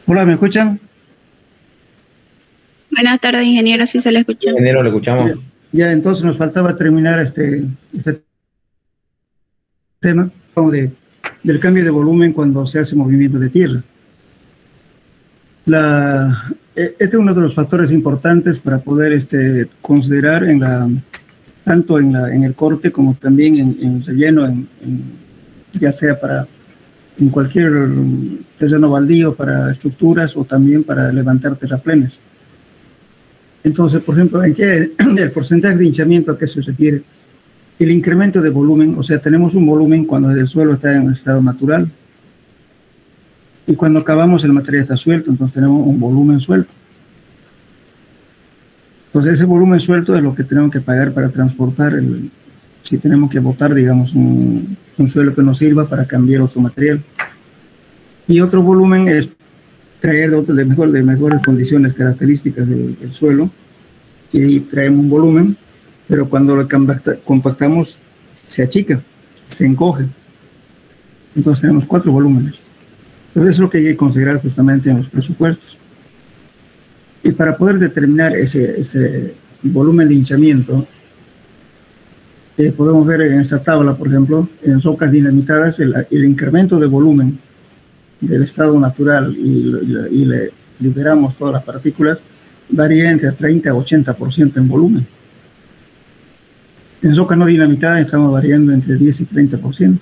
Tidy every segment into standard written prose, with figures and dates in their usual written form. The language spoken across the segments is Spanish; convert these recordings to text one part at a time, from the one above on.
Hola, ¿me escuchan? Buenas tardes, ingeniero, sí se le escucha. Ingeniero, le escuchamos. Ya, entonces nos faltaba terminar este tema como del cambio de volumen cuando se hace movimiento de tierra. Este es uno de los factores importantes para poder considerar tanto en el corte como también en relleno, ya sea en cualquier terreno baldío, para estructuras o también para levantar terraplenes. Entonces, por ejemplo, el porcentaje de hinchamiento a qué se refiere? El incremento de volumen, o sea, tenemos un volumen cuando el suelo está en estado natural y cuando acabamos el material está suelto, entonces tenemos un volumen suelto. Entonces ese volumen suelto es lo que tenemos que pagar para transportar, si tenemos que botar, digamos, un suelo que nos sirva para cambiar otro material. Y otro volumen es traer de mejores condiciones características del suelo, y traemos un volumen, pero cuando lo compactamos se achica, se encoge. Entonces tenemos 4 volúmenes. Pero eso es lo que hay que considerar justamente en los presupuestos. Y para poder determinar ese volumen de hinchamiento, podemos ver en esta tabla, por ejemplo, en zocas dinamitadas, el incremento de volumen del estado natural y le liberamos todas las partículas, varía entre 30 a 80% en volumen. En zocas no dinamitadas estamos variando entre 10 y 30%.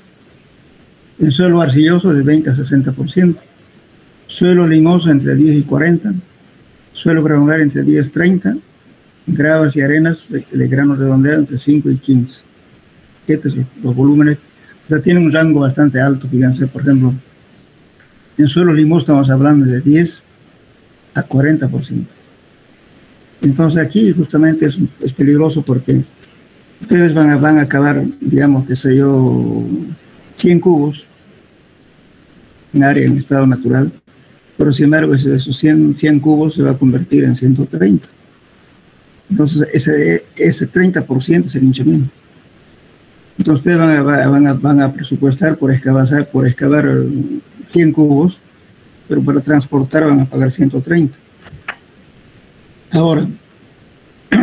En suelo arcilloso de 20 a 60%. Suelo limoso entre 10 y 40%. Suelo granular entre 10 y 30%. Gravas y arenas de grano redondeado entre 5 y 15%. Estos son los volúmenes. O sea, tienen un rango bastante alto. Fíjense, por ejemplo, en suelo limoso estamos hablando de 10 a 40%. Entonces aquí justamente es peligroso porque ustedes van a acabar, digamos, qué sé yo, 100 cubos en área en estado natural, pero sin embargo esos 100 cubos se va a convertir en 130. Entonces ese 30% es el hinchamiento. Entonces ustedes van a presupuestar por excavar 100 cubos, pero para transportar van a pagar 130. Ahora,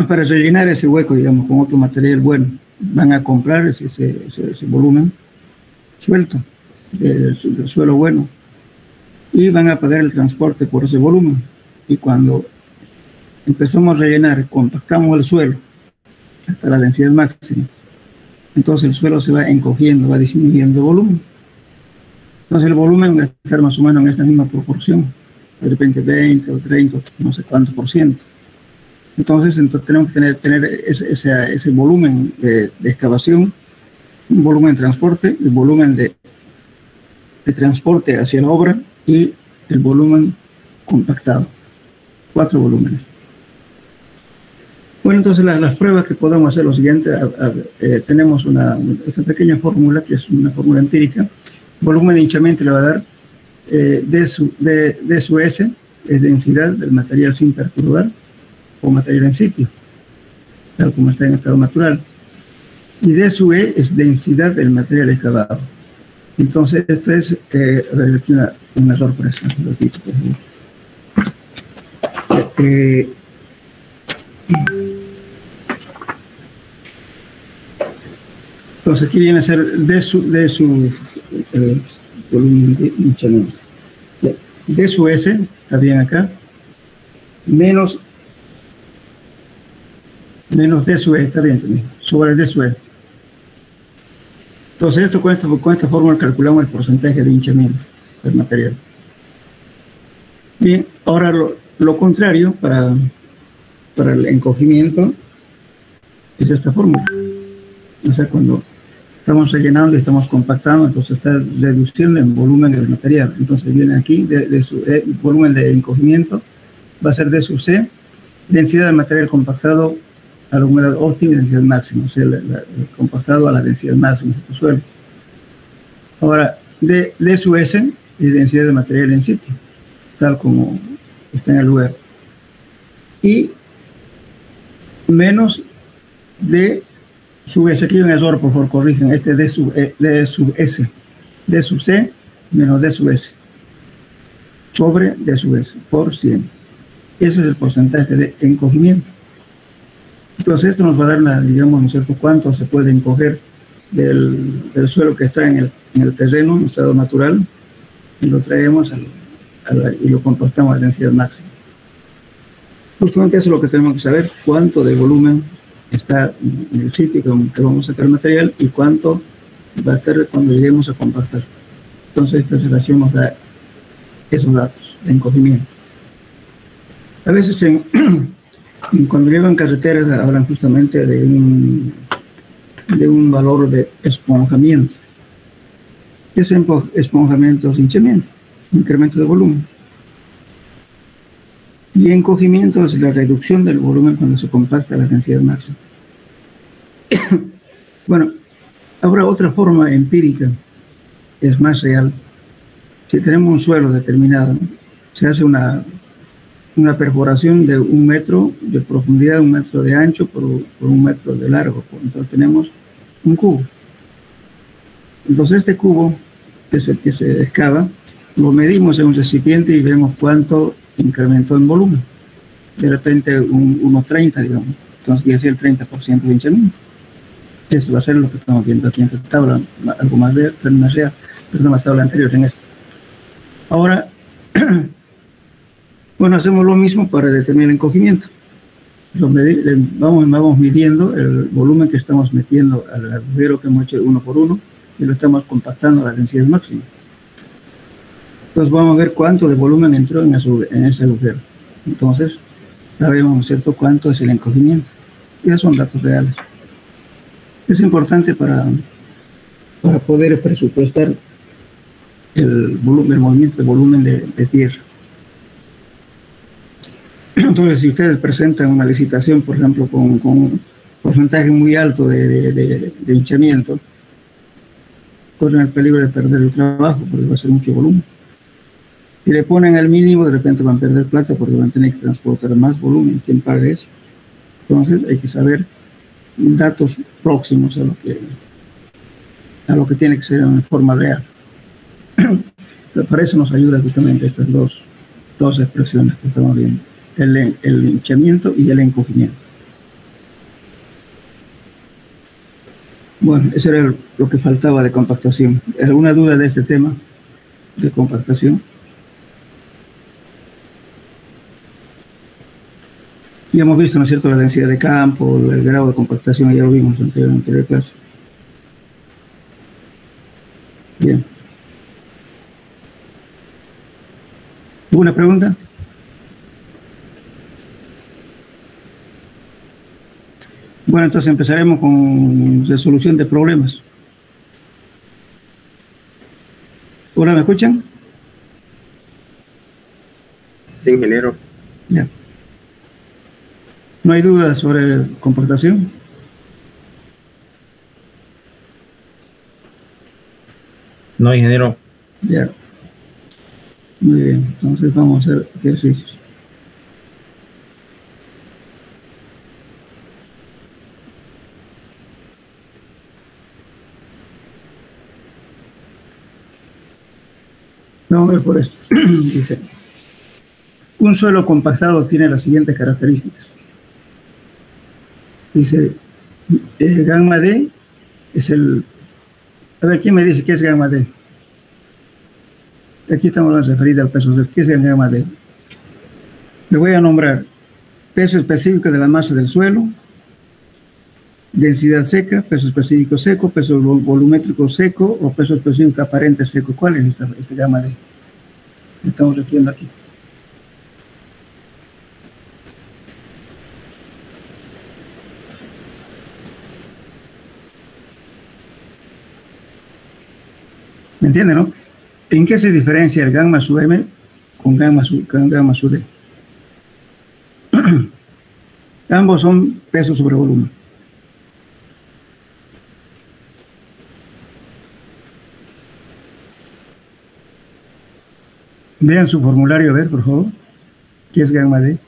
para rellenar ese hueco, digamos, con otro material bueno, van a comprar ese volumen suelto del suelo bueno y van a pagar el transporte por ese volumen. Y cuando empezamos a rellenar, compactamos el suelo hasta la densidad máxima, entonces el suelo se va encogiendo, va disminuyendo el volumen. Entonces el volumen va a estar más o menos en esta misma proporción, de repente 20 o 30, no sé cuántos por ciento. Entonces tenemos que tener ese volumen de excavación, un volumen de transporte, el volumen de transporte hacia la obra y el volumen compactado. 4 volúmenes. Bueno, entonces las pruebas que podemos hacer lo siguiente, tenemos esta pequeña fórmula que es una fórmula empírica. El volumen de hinchamiento le va a dar D sub S, es densidad del material sin perturbar o material en sitio, tal como está en estado natural. Y D sub E es densidad del material excavado. Entonces, esto es un error por eso. Repito, por favor. Entonces, aquí viene a ser D sub volumen de hinchamiento. D sub S, está bien acá, menos D sub E, está bien también, sobre D sub E. Entonces esto con esta fórmula calculamos el porcentaje de hinchamiento del material. Bien, ahora lo contrario para el encogimiento es esta fórmula. O sea, cuando estamos rellenando y estamos compactando, entonces está reduciendo el volumen del material. Entonces viene aquí, el volumen de encogimiento va a ser D sub C, densidad del material compactado a la humedad óptima y densidad máxima, o sea, el compactado a la densidad máxima de tu suelo. Ahora, D sub S es densidad de material en sitio, tal como está en el lugar. Y menos D sub S, aquí hay un error, por favor, corrigen, D sub S. D sub C menos D sub S sobre D sub S por 100. Eso es el porcentaje de encogimiento. Entonces esto nos va a dar, digamos, ¿no es cierto?, cuánto se puede encoger del suelo que está en el terreno, en estado natural, y lo traemos y lo compactamos a densidad máxima. Justamente eso es lo que tenemos que saber, cuánto de volumen está en el sitio que vamos a sacar el material y cuánto va a estar cuando lleguemos a compactar. Entonces esta relación nos da esos datos de encogimiento. A veces cuando llevan carreteras hablan justamente de un valor de esponjamiento. ¿Qué es esponjamiento o hinchamiento? Incremento de volumen. Y encogimiento es la reducción del volumen cuando se compacta a la densidad máxima. Bueno, habrá otra forma empírica, es más real. Si tenemos un suelo determinado, se hace una perforación de 1 metro de profundidad, 1 metro de ancho por 1 metro de largo. Entonces tenemos un cubo. Entonces este cubo que se excava, lo medimos en un recipiente y vemos cuánto incrementó en volumen. De repente unos 30, digamos. Entonces quiere decir el 30% de hinchamiento. Eso va a ser lo que estamos viendo aquí en esta tabla, algo más real, pero la tabla anterior en esta. Ahora, bueno, hacemos lo mismo para determinar el encogimiento. Vamos midiendo el volumen que estamos metiendo al agujero que hemos hecho 1 por 1 y lo estamos compactando a la densidad máxima. Entonces vamos a ver cuánto de volumen entró en ese agujero. Entonces sabemos, ¿cierto?, cuánto es el encogimiento. Ya son datos reales. Es importante para poder presupuestar el movimiento de volumen de tierra. Entonces, si ustedes presentan una licitación, por ejemplo, con un porcentaje muy alto de hinchamiento, corren el peligro de perder el trabajo porque va a ser mucho volumen. Si le ponen al mínimo, de repente van a perder plata porque van a tener que transportar más volumen. ¿Quién paga eso? Entonces, hay que saber datos próximos a lo que tiene que ser en forma real. Para eso nos ayuda justamente estas dos expresiones que estamos viendo. El hinchamiento y el encogimiento. Bueno, eso era lo que faltaba de compactación. ¿Alguna duda de este tema de compactación? Ya hemos visto, ¿no es cierto?, la densidad de campo, el grado de compactación, ya lo vimos en la anterior clase. Bien. ¿Alguna pregunta? Bueno, entonces empezaremos con resolución de problemas. Hola, ¿me escuchan? Sí, ingeniero. Ya. ¿No hay dudas sobre compactación? No, ingeniero. Ya. Muy bien, entonces vamos a hacer ejercicios. Vamos a ver por esto. Dice, un suelo compactado tiene las siguientes características. Dice, gamma D es el... A ver, ¿quién me dice qué es gamma D? Aquí estamos referidos al peso. ¿Qué es el gamma D? Le voy a nombrar peso específico de la masa del suelo, densidad seca, peso específico seco, peso volumétrico seco o peso específico aparente seco. ¿Cuál es este gamma D? Estamos refiriendo aquí. ¿Me entienden, no? ¿En qué se diferencia el gamma sub M con gamma sub D? Ambos son peso sobre volumen. Vean su formulario, a ver, por favor. ¿Qué es gamma D?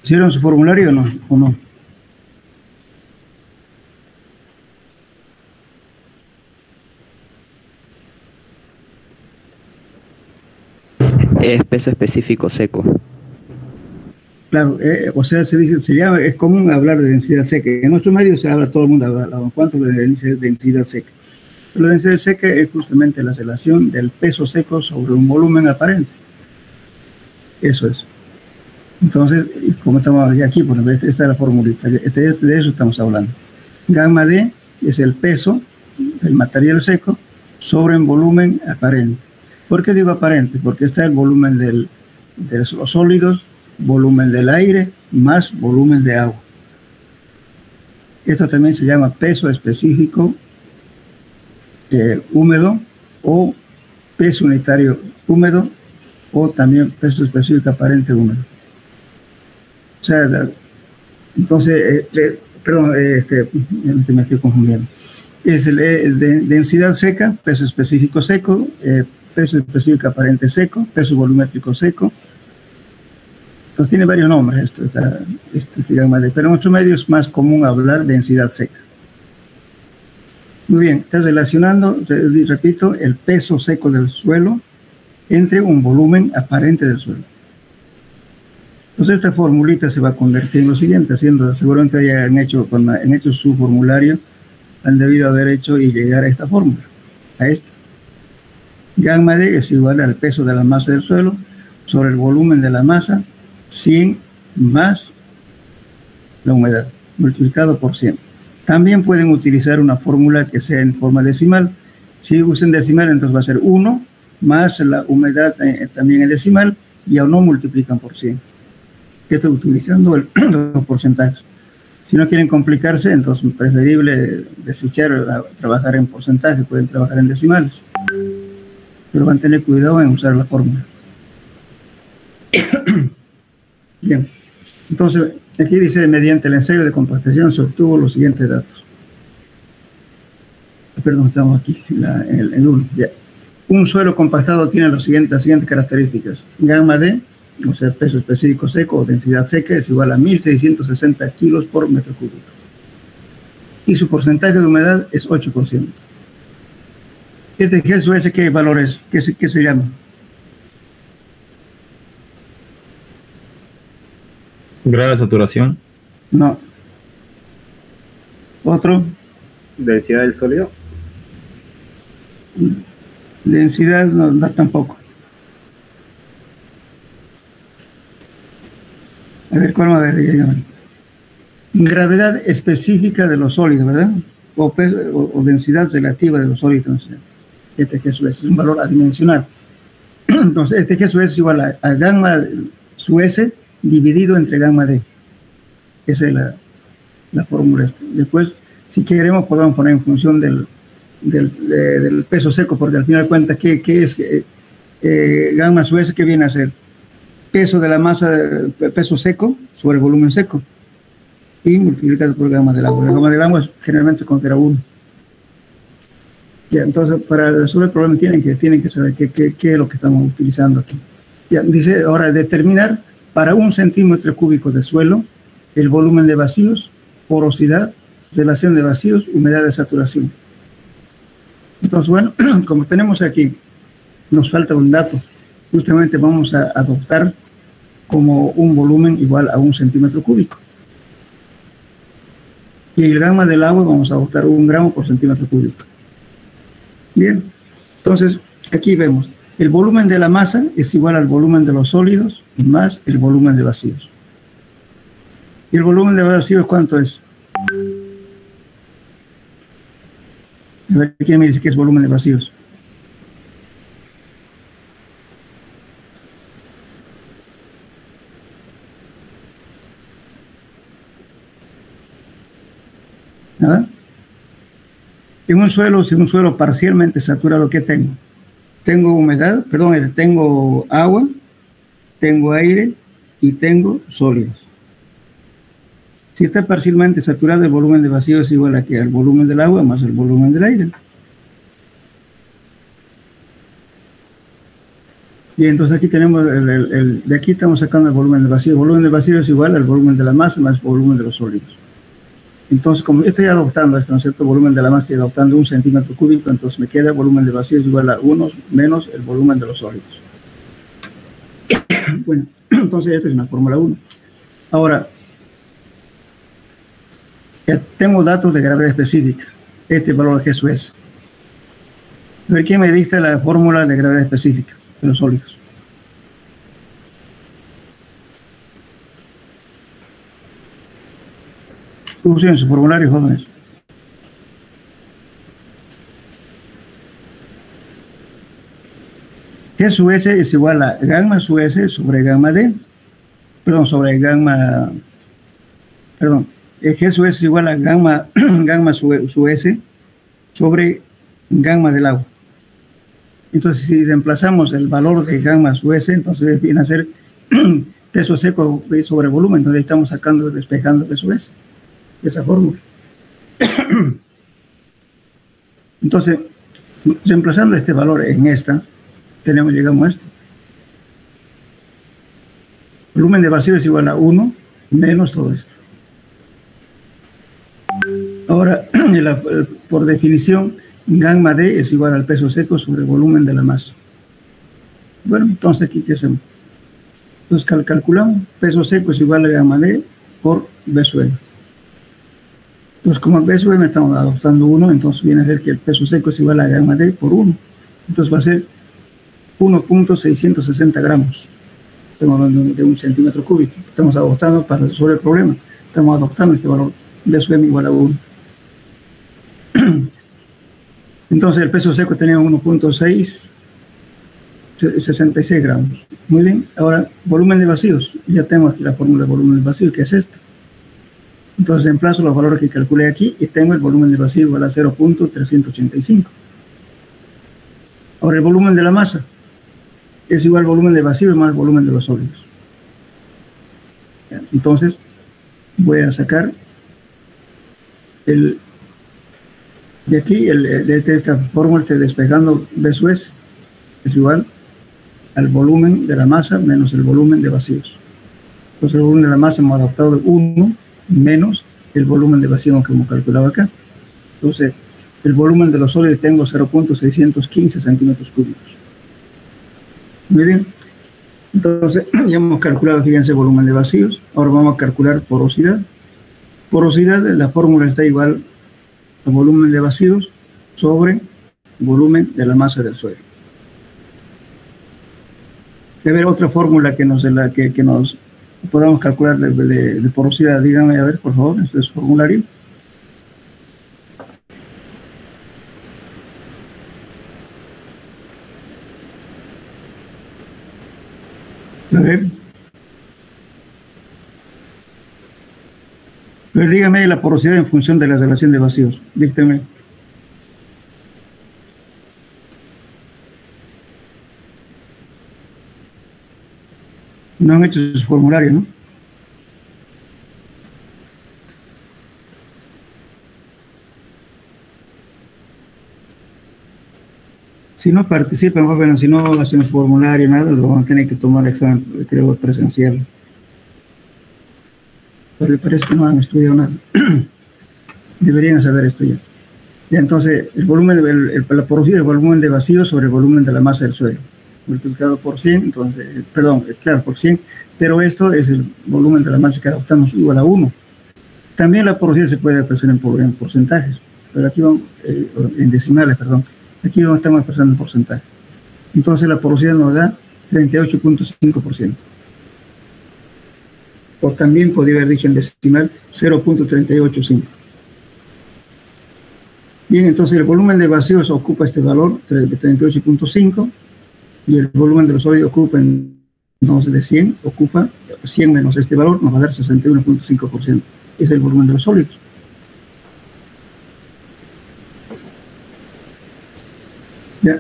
¿Hicieron su formulario o no? ¿O no? Es peso específico seco. Claro, o sea, es común hablar de densidad seca. En nuestros medios se habla, todo el mundo habla, ¿cuánto de densidad seca? Pero la densidad seca es justamente la relación del peso seco sobre un volumen aparente. Eso es. Entonces, como estamos aquí, por ejemplo, esta es la formulita, de eso estamos hablando. Gamma D es el peso del material seco sobre un volumen aparente. ¿Por qué digo aparente? Porque está el volumen de los sólidos, volumen del aire, más volumen de agua. Esto también se llama peso específico húmedo o peso unitario húmedo o también peso específico aparente húmedo. O sea, entonces, perdón, me estoy confundiendo. Es densidad seca, peso específico seco, peso específico aparente seco, peso volumétrico seco. Entonces tiene varios nombres pero en nuestro medio es más común hablar de densidad seca. Muy bien, está relacionando, repito, el peso seco del suelo entre un volumen aparente del suelo. Entonces esta formulita se va a convertir en lo siguiente, seguramente ya han hecho su formulario, han debido haber hecho y llegar a esta fórmula, a esta. Gamma D es igual al peso de la masa del suelo sobre el volumen de la masa, 100 más la humedad, multiplicado por 100. También pueden utilizar una fórmula que sea en forma decimal. Si usan decimal, entonces va a ser 1 más la humedad también en decimal, y aún no multiplican por 100. Estoy utilizando los porcentajes. Si no quieren complicarse, entonces es preferible desechar trabajar en porcentajes, pueden trabajar en decimales. Pero van a tener cuidado en usar la fórmula. Bien, entonces aquí dice, mediante el ensayo de compactación se obtuvo los siguientes datos. Perdón, estamos aquí, el 1. Un suelo compactado tiene las siguientes características. Gamma D, o sea, peso específico seco o densidad seca, es igual a 1660 kilos por metro cúbico. Y su porcentaje de humedad es 8%. ¿Ese qué valor es? ¿Qué se llama? Grado de saturación. No. ¿Otro? Densidad del sólido. Densidad no da tampoco. A ver, ¿cuál va a ver? Gravedad específica de los sólidos, ¿verdad? O densidad relativa de los sólidos. Eso es un valor adimensional. Entonces, eso es igual a gamma su S dividido entre gamma D. Esa es la fórmula. Después, si queremos, podemos poner en función del peso seco, porque al final de cuentas, ¿qué es gamma su S? ¿Qué viene a ser? Peso de la masa, peso seco sobre volumen seco, y multiplicado por gamma del agua. La gamma del agua generalmente se considera 1. Ya, entonces, para resolver el problema tienen que saber qué es lo que estamos utilizando aquí. Ya, dice, ahora, determinar para 1 centímetro cúbico de suelo el volumen de vacíos, porosidad, relación de vacíos, humedad de saturación. Entonces, bueno, como tenemos aquí, nos falta un dato. Justamente vamos a adoptar como un volumen igual a 1 centímetro cúbico. Y el gamma del agua vamos a adoptar 1 gramo por centímetro cúbico. Bien, entonces aquí vemos, el volumen de la masa es igual al volumen de los sólidos más el volumen de vacíos. ¿Y el volumen de vacíos cuánto es? A ver, ¿quién me dice que es volumen de vacíos? ¿Nada? En un suelo, si un suelo parcialmente saturado, ¿qué tengo? Tengo humedad, perdón, tengo agua, tengo aire y tengo sólidos. Si está parcialmente saturado, el volumen de vacío es igual a que al volumen del agua más el volumen del aire. Y entonces aquí tenemos, de aquí estamos sacando el volumen del vacío. El volumen del vacío es igual al volumen de la masa más el volumen de los sólidos. Entonces, como yo estoy adoptando esto, ¿no es cierto? El volumen de la masa estoy adoptando 1 centímetro cúbico, entonces me queda el volumen del vacío es igual a 1 menos el volumen de los sólidos. Bueno, entonces esta es una fórmula 1. Ahora, ya tengo datos de gravedad específica. Este valor que eso es. A ver, ¿quién me dicta la fórmula de gravedad específica de los sólidos? Usen su formulario, jóvenes. G sub S es igual a gamma sub S sobre gamma D. Perdón, sobre gamma. Perdón. G sub S es igual a gamma, gamma sub S sobre gamma del agua. Entonces, si reemplazamos el valor de gamma sub S, entonces viene a ser peso seco sobre volumen. Entonces, estamos sacando, despejando peso S. Esa fórmula. Entonces, reemplazando este valor en esta, llegamos a esto. Volumen de vacío es igual a 1 menos todo esto. Ahora, por definición, gamma D es igual al peso seco sobre el volumen de la masa. Bueno, entonces aquí, ¿qué hacemos? Entonces calculamos, peso seco es igual a gamma D por B sub M. Entonces, como el B sub M estamos adoptando 1, entonces viene a ser que el peso seco es igual a gamma D por 1. Entonces va a ser 1.660 gramos. Estamos hablando de 1 centímetro cúbico. Estamos adoptando para resolver el problema. Estamos adoptando este valor B sub M igual a 1. Entonces el peso seco tenía 1.666 gramos. Muy bien. Ahora, volumen de vacíos. Ya tengo aquí la fórmula de volumen de vacío, que es esta. Entonces reemplazo los valores que calculé aquí y tengo el volumen de vacío igual a 0.385. Ahora el volumen de la masa es igual al volumen de vacío más el volumen de los sólidos. Entonces voy a sacar de aquí, de esta fórmula estoy despejando B sub S es igual al volumen de la masa menos el volumen de vacíos. Entonces el volumen de la masa hemos adaptado 1 menos el volumen de vacío que hemos calculado acá. Entonces, el volumen de los sólidos tengo 0.615 centímetros cúbicos. Muy bien. Entonces, ya hemos calculado, fíjense, el volumen de vacíos. Ahora vamos a calcular porosidad. Porosidad, la fórmula está igual al volumen de vacíos sobre volumen de la masa del suelo. A ver, otra fórmula que nos podamos calcular de porosidad. Díganme, a ver, por favor, este es su formulario. A ver, dígame la porosidad en función de la relación de vacíos. Dígame. No han hecho su formulario, ¿no? Si no participan, bueno, si no hacen su formulario, nada, lo van a tener que tomar el examen, creo, presencial. Pero parece que no han estudiado nada. Deberían saber esto ya. Y entonces, el volumen la porosidad es el volumen de vacío sobre el volumen de la masa del suelo, multiplicado por 100, entonces, perdón, claro, por 100, pero esto es el volumen de la masa que adoptamos igual a 1. También la porosidad se puede expresar en porcentajes, pero aquí vamos, en decimales, perdón, aquí no estamos expresando en porcentaje. Entonces la porosidad nos da 38.5%. O también podría haber dicho en decimal 0.385. Bien, entonces el volumen de vacíos ocupa este valor de 38.5 y el volumen de los sólidos ocupa entonces de 100, ocupa 100 menos este valor, nos va a dar 61.5%. Es el volumen de los sólidos. Ya.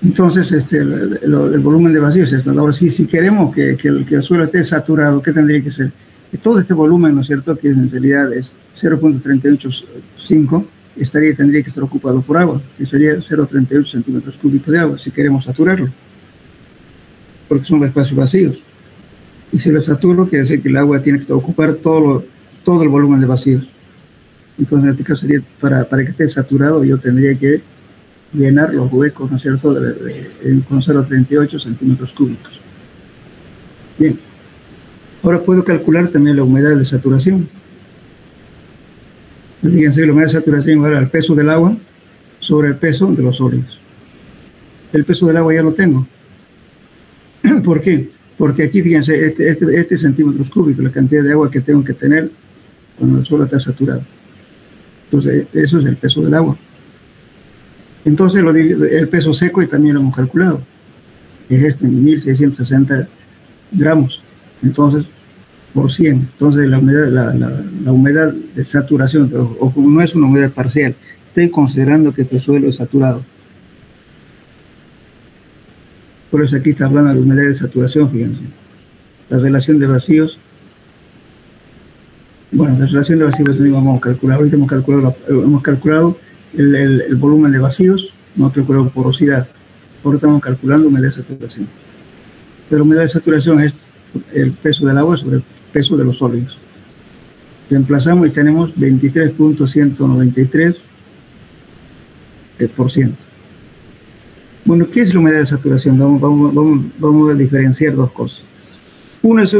Entonces, el volumen de vacío es esto. Ahora, si queremos que el suelo esté saturado, ¿qué tendría que ser? Que todo este volumen, ¿no es cierto?, que en realidad es 0.385, tendría que estar ocupado por agua, que sería 0.38 centímetros cúbicos de agua, si queremos saturarlo. porque son espacios vacíos. Y si lo saturo, quiere decir que el agua tiene que ocupar todo el volumen de vacíos. Entonces, en este caso sería, para que esté saturado, yo tendría que llenar los huecos, ¿no es cierto?, con 0,38 centímetros cúbicos. Bien. Ahora puedo calcular también la humedad de saturación. Fíjense, la humedad de saturación igual al peso del agua sobre el peso de los sólidos. El peso del agua ya lo tengo. ¿Por qué? Porque aquí, fíjense, este centímetros cúbicos, la cantidad de agua que tengo que tener cuando el suelo está saturado. Entonces, eso es el peso del agua. Entonces, el peso seco y también lo hemos calculado. Es 1660 gramos. Entonces, por 100. Entonces, la humedad de saturación, o como no es una humedad parcial, estoy considerando que este suelo es saturado. Por eso aquí está hablando de humedad de saturación, fíjense. La relación de vacíos. Bueno, la relación de vacíos también vamos a calcular. Ahorita hemos calculado el volumen de vacíos, no hemos calculado porosidad. Ahora estamos calculando humedad de saturación. Pero la humedad de saturación es el peso del agua sobre el peso de los sólidos. Reemplazamos y tenemos 23.193%. Bueno, ¿qué es la humedad de saturación? Vamos a diferenciar dos cosas. Una es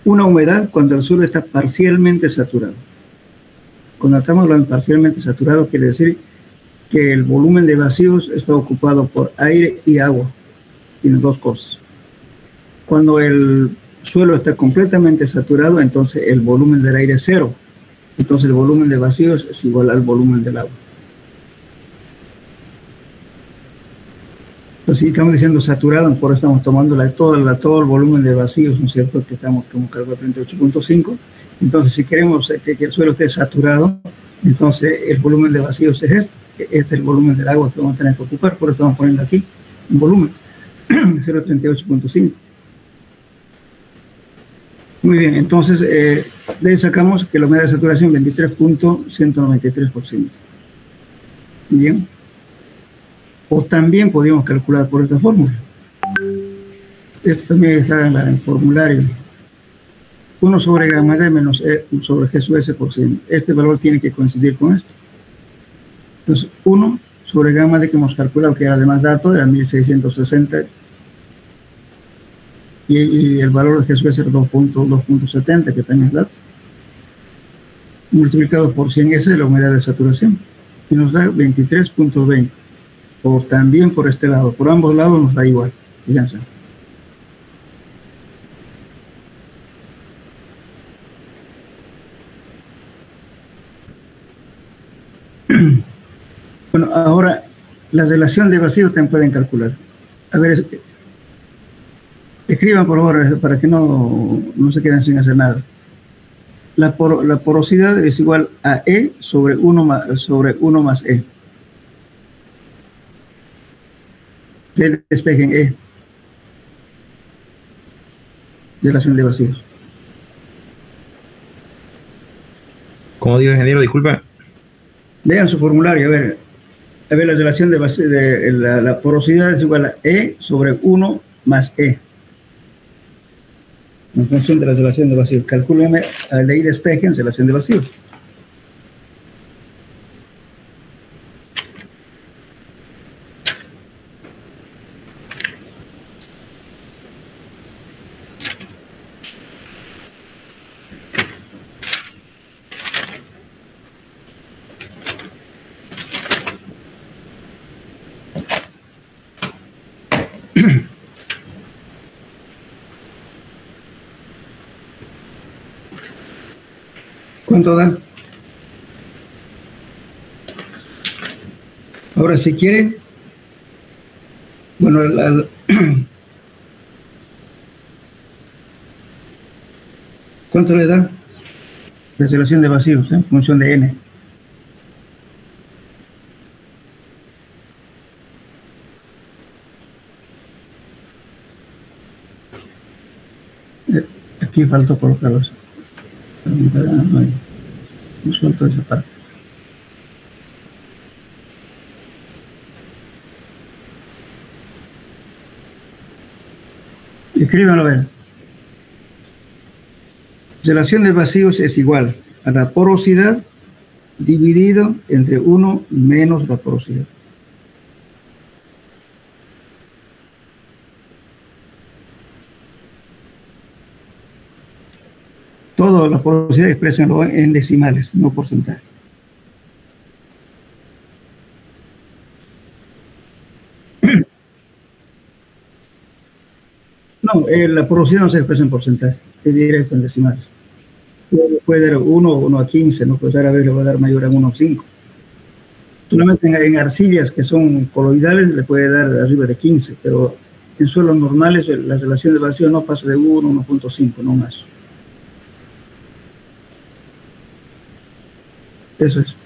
una humedad cuando el suelo está parcialmente saturado. Cuando estamos hablando de parcialmente saturado, quiere decir que el volumen de vacíos está ocupado por aire y agua. Tiene dos cosas. Cuando el suelo está completamente saturado, entonces el volumen del aire es cero. Entonces el volumen de vacíos es igual al volumen del agua. Entonces, si estamos diciendo saturado, por eso estamos tomando todo el volumen de vacíos, ¿no es cierto?, que estamos como calculando 38.5. Entonces, si queremos que el suelo esté saturado, entonces el volumen de vacíos es este. Este es el volumen del agua que vamos a tener que ocupar, por eso estamos poniendo aquí un volumen, 0,38.5. Muy bien, entonces de ahí sacamos que la humedad de saturación 23.193%. Bien. O también podríamos calcular por esta fórmula. Esto también está en el formulario. 1 sobre gamma D menos E sobre G sub S por 100. Este valor tiene que coincidir con esto. Entonces, 1 sobre gamma D que hemos calculado, que era además dato, era 1660. Y el valor de G sub S era 2.70, que también es dato. Multiplicado por 100, esa es la humedad de saturación. Y nos da 23.20. O también por este lado, por ambos lados nos da igual, fíjense. Bueno, ahora la relación de vacíos también pueden calcular. A ver, escriban por favor para que no se queden sin hacer nada. La porosidad es igual a E sobre 1 más E. Despejen E. Relación de vacíos. ¿Cómo digo, ingeniero? Disculpa. Vean su formulario, a ver la relación de vacíos, la porosidad es igual a E sobre 1 más E. En función de la relación de vacíos. Calcúlenme a la ley despejen relación de vacíos. ¿Cuánto da? Ahora, si quieren, bueno, ¿cuánto le da? La relación de vacíos, función de N. Aquí faltó colocarlos. No suelto esa parte. Escríbanlo a ver. Relación de vacíos es igual a la porosidad dividido entre 1 menos la porosidad. Todas las porosidades expresan en decimales, no porcentaje. No, la porosidad no se expresa en porcentaje, es directo en decimales. Puede dar 1 a 15, no puede dar a ver, le va a dar mayor a 1 a 5. Solamente en arcillas que son coloidales le puede dar arriba de 15, pero en suelos normales la relación de vacío no pasa de 1 a 1.5, no más. Eso es.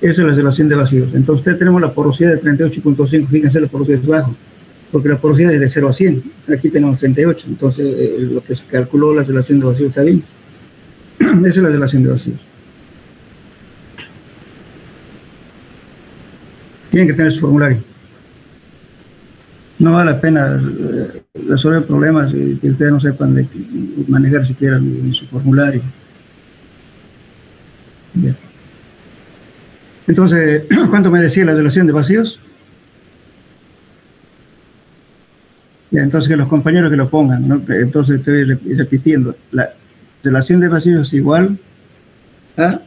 Esa es la relación de vacíos. Entonces, usted tenemos la porosidad de 38.5. Fíjense, la porosidad es bajo, porque la porosidad es de 0 a 100. Aquí tenemos 38. Entonces, lo que se calculó la relación de vacíos está bien. Esa es la relación de vacíos. Tienen que tener su formulario. No vale la pena resolver problemas que ustedes no sepan manejar siquiera en su formulario. Bien. Entonces, ¿cuánto me decía la relación de vacíos? Ya, entonces que los compañeros que lo pongan, ¿no? Entonces estoy repitiendo. La relación de vacíos es igual a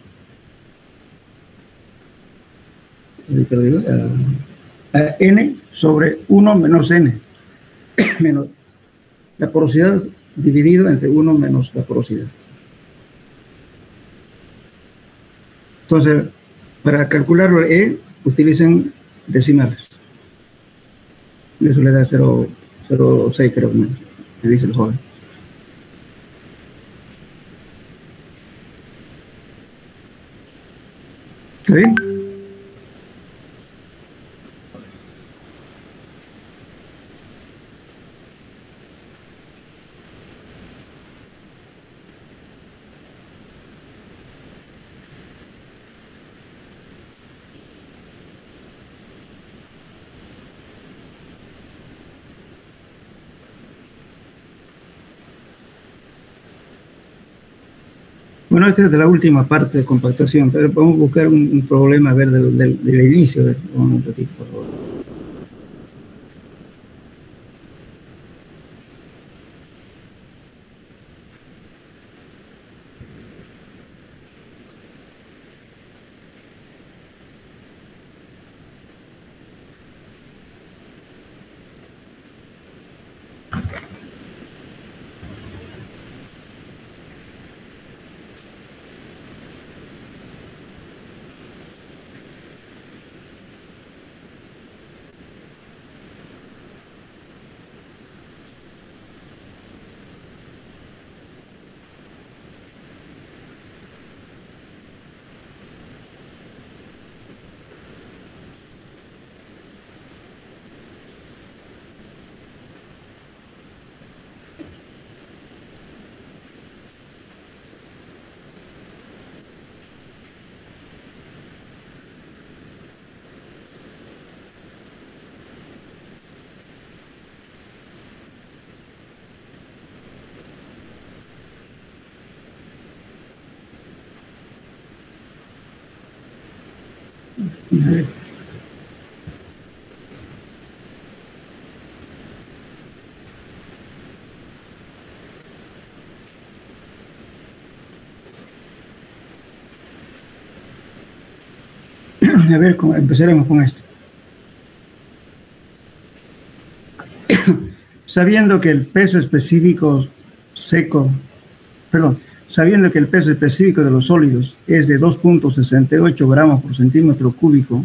n sobre 1 menos n, menos la porosidad dividido entre 1 menos la porosidad. Entonces, para calcularlo utilicen decimales. Eso le da 0.06, creo que dice el joven. ¿Está bien? Bueno, esta es de la última parte de compactación, pero vamos a buscar un problema, a ver, del inicio. Un ratito, por favor. A ver, empezaremos con esto. Sabiendo que el peso específico sabiendo que el peso específico de los sólidos es de 2.68 gramos por centímetro cúbico,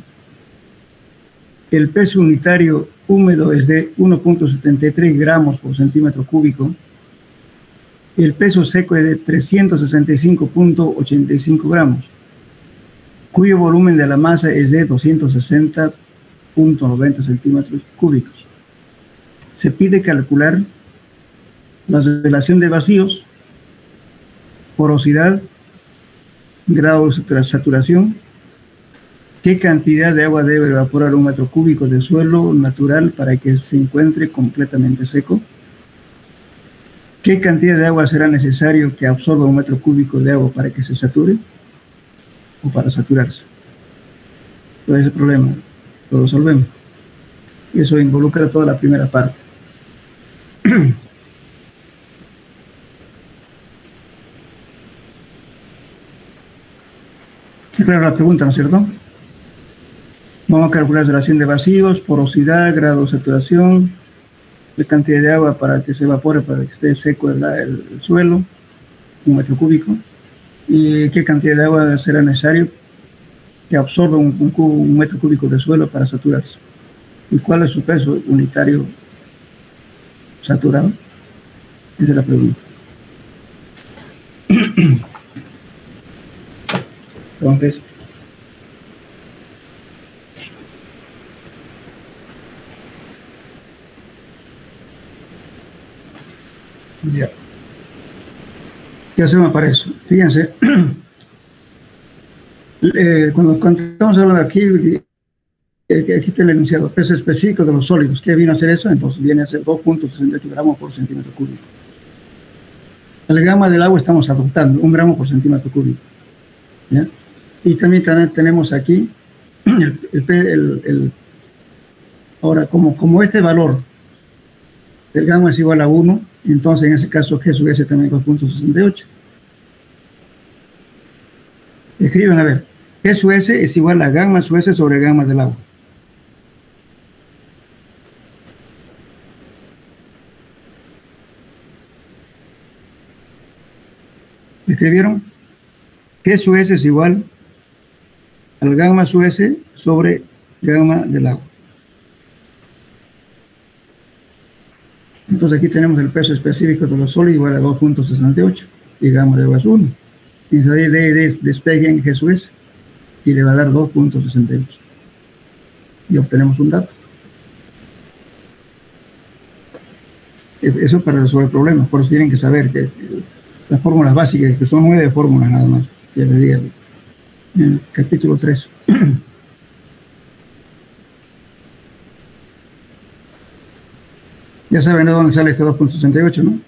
el peso unitario húmedo es de 1.73 gramos por centímetro cúbico, y el peso seco es de 365.85 gramos, cuyo volumen de la masa es de 260.90 centímetros cúbicos. Se pide calcular la relación de vacíos, porosidad, grado de saturación, qué cantidad de agua debe evaporar un metro cúbico de suelo natural para que se encuentre completamente seco, ¿Qué cantidad de agua será necesario que absorba un metro cúbico de agua para que se sature o para saturarse? Todo ese problema lo resolvemos. Y eso involucra toda la primera parte. Qué clara la pregunta, ¿no es cierto? Vamos a calcular relación de vacíos, porosidad, grado de saturación, la cantidad de agua para que se evapore, para que esté seco el suelo, un metro cúbico, y qué cantidad de agua será necesario que absorba un metro cúbico de suelo para saturarse. ¿Y cuál es su peso unitario saturado? Esa es la pregunta. Entonces, ya. ¿Qué hacemos para eso? Fíjense, cuando estamos hablando aquí está el enunciado, peso específico de los sólidos. ¿Qué viene a ser eso? Entonces viene a ser 2.68 gramos por centímetro cúbico. El gamma del agua estamos adoptando 1 gramo por centímetro cúbico. ¿Ya? Y también tenemos aquí ahora, como este valor del gamma es igual a 1, entonces en ese caso G sub S también 2.68. Escriben, a ver, G sub S es igual a gamma sub S sobre gamma del agua. ¿Escribieron? G sub S es igual al gamma sub S sobre gamma del agua. Entonces aquí tenemos el peso específico de los sólidos igual a 2.68 y gamma de agua es 1. Y de ahí despeguen G sub S y le va a dar 2.68. Y obtenemos un dato. Eso para resolver problemas. Por eso tienen que saber que las fórmulas básicas, que son 9 fórmulas nada más, ya les digo, en el capítulo 3. Ya saben de dónde sale este 2.68, ¿no?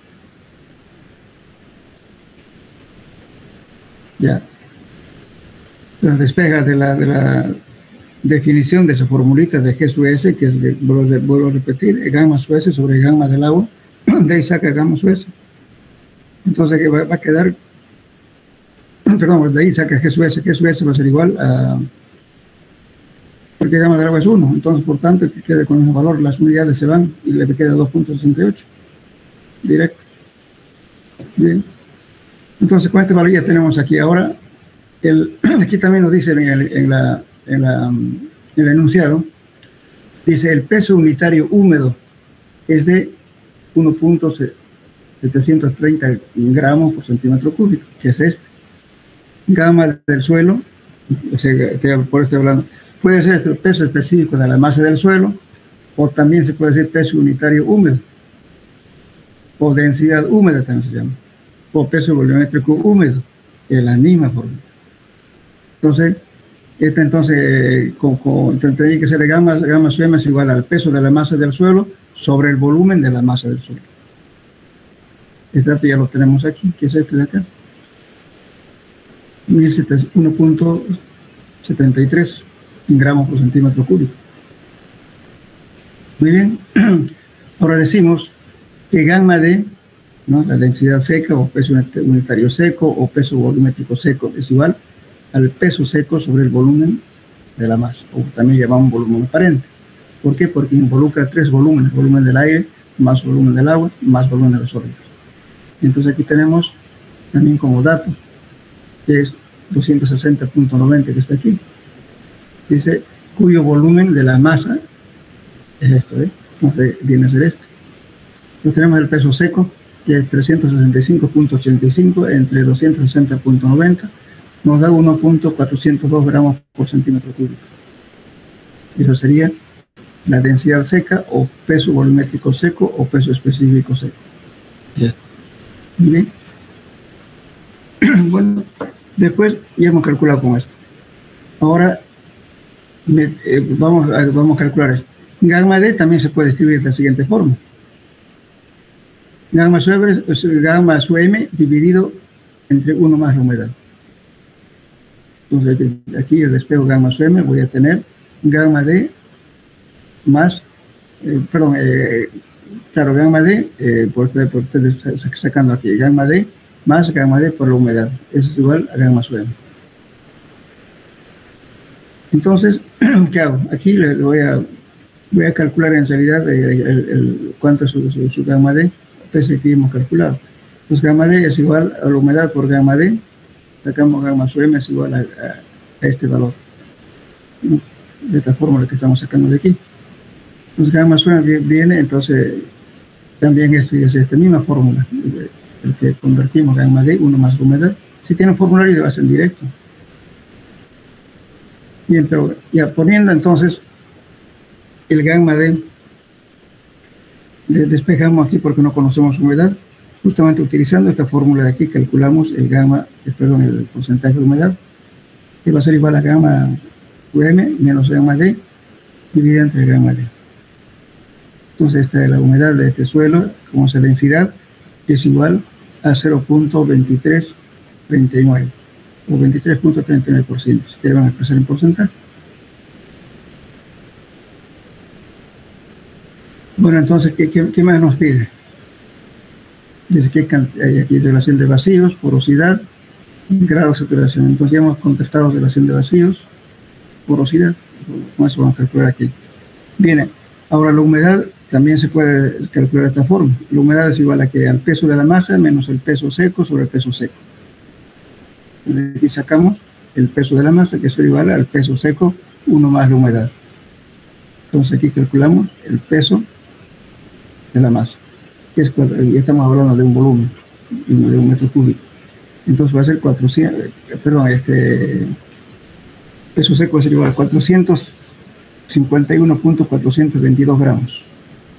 Ya. Pero despega de la definición de esa formulita de G sub S, que es, vuelvo a repetir, gamma sub S sobre gamma del agua, de ahí saca gamma sub S. Entonces que va a quedar, perdón, de ahí saca G sub S va a ser igual a, porque gamma del agua es 1, entonces por tanto que quede con ese valor, las unidades se van y le queda 2.68, directo. Bien, entonces con este valor ya tenemos aquí ahora, aquí también nos dice en el enunciado, dice el peso unitario húmedo es de 1.730 gramos por centímetro cúbico, que es este. Gamma del suelo, o sea, por esto hablando, puede ser el peso específico de la masa del suelo, o también se puede decir peso unitario húmedo, o densidad húmeda también se llama, o peso volumétrico húmedo, es la misma forma. Entonces, tendría que ser gamma sub M es igual al peso de la masa del suelo sobre el volumen de la masa del suelo. Este dato ya lo tenemos aquí, que es este de acá. 1.73 gramos por centímetro cúbico. Muy bien. Ahora decimos que gamma D, ¿no?, la densidad seca o peso unitario seco o peso volumétrico seco es igual al peso seco sobre el volumen de la masa, o también llamamos volumen aparente. ¿Por qué? Porque involucra 3 volúmenes: volumen del aire, más volumen del agua, más volumen de los sólidos. Entonces aquí tenemos también como dato, que es 260.90, que está aquí. Dice, cuyo volumen de la masa es esto, entonces viene a ser este. Entonces tenemos el peso seco, que es 365.85 entre 260.90, nos da 1.402 gramos por centímetro cúbico. Eso sería la densidad seca o peso volumétrico seco o peso específico seco. Bien. Bueno, después ya hemos calculado con esto. Ahora vamos a calcular esto. Gamma D también se puede escribir de la siguiente forma. Gamma suave es el gamma su M dividido entre 1 más la humedad. Entonces, aquí el espejo gamma su M voy a tener gamma D más, claro, gamma D, por ustedes sacando aquí, gamma D más gamma D por la humedad. Eso es igual a gamma su M. Entonces, ¿qué hago? Aquí le voy a calcular en realidad cuánto es su gamma D, pese que hemos calculado. Pues gamma D es igual a la humedad por gamma D, sacamos gamma su M es igual a este valor. De esta fórmula que estamos sacando de aquí. Pues gamma su M viene, entonces, también es esta misma fórmula, el que convertimos gamma D, 1 más la humedad. Si tienen formulario, lo hacen directo. Bien, pero ya poniendo entonces el gamma D, despejamos aquí porque no conocemos humedad. Justamente utilizando esta fórmula de aquí calculamos el porcentaje de humedad, que va a ser igual a gamma UM menos gamma D dividida entre gamma D. Entonces esta es la humedad de este suelo, como la densidad, es igual a 0.2339 o 23.39%, si te van a expresar en porcentaje. Bueno, entonces, ¿qué más nos pide? Dice que hay aquí relación de vacíos, porosidad, grado de saturación. Entonces ya hemos contestado relación de vacíos, porosidad, con eso vamos a calcular aquí. Bien, ahora la humedad también se puede calcular de esta forma. La humedad es igual a que al peso de la masa menos el peso seco sobre el peso seco. Aquí sacamos el peso de la masa, que es igual al peso seco, 1 más la humedad. Entonces aquí calculamos el peso de la masa. Ya estamos hablando de un volumen, de 1 metro cúbico. Entonces va a ser 400, peso seco es igual a 451.422 gramos,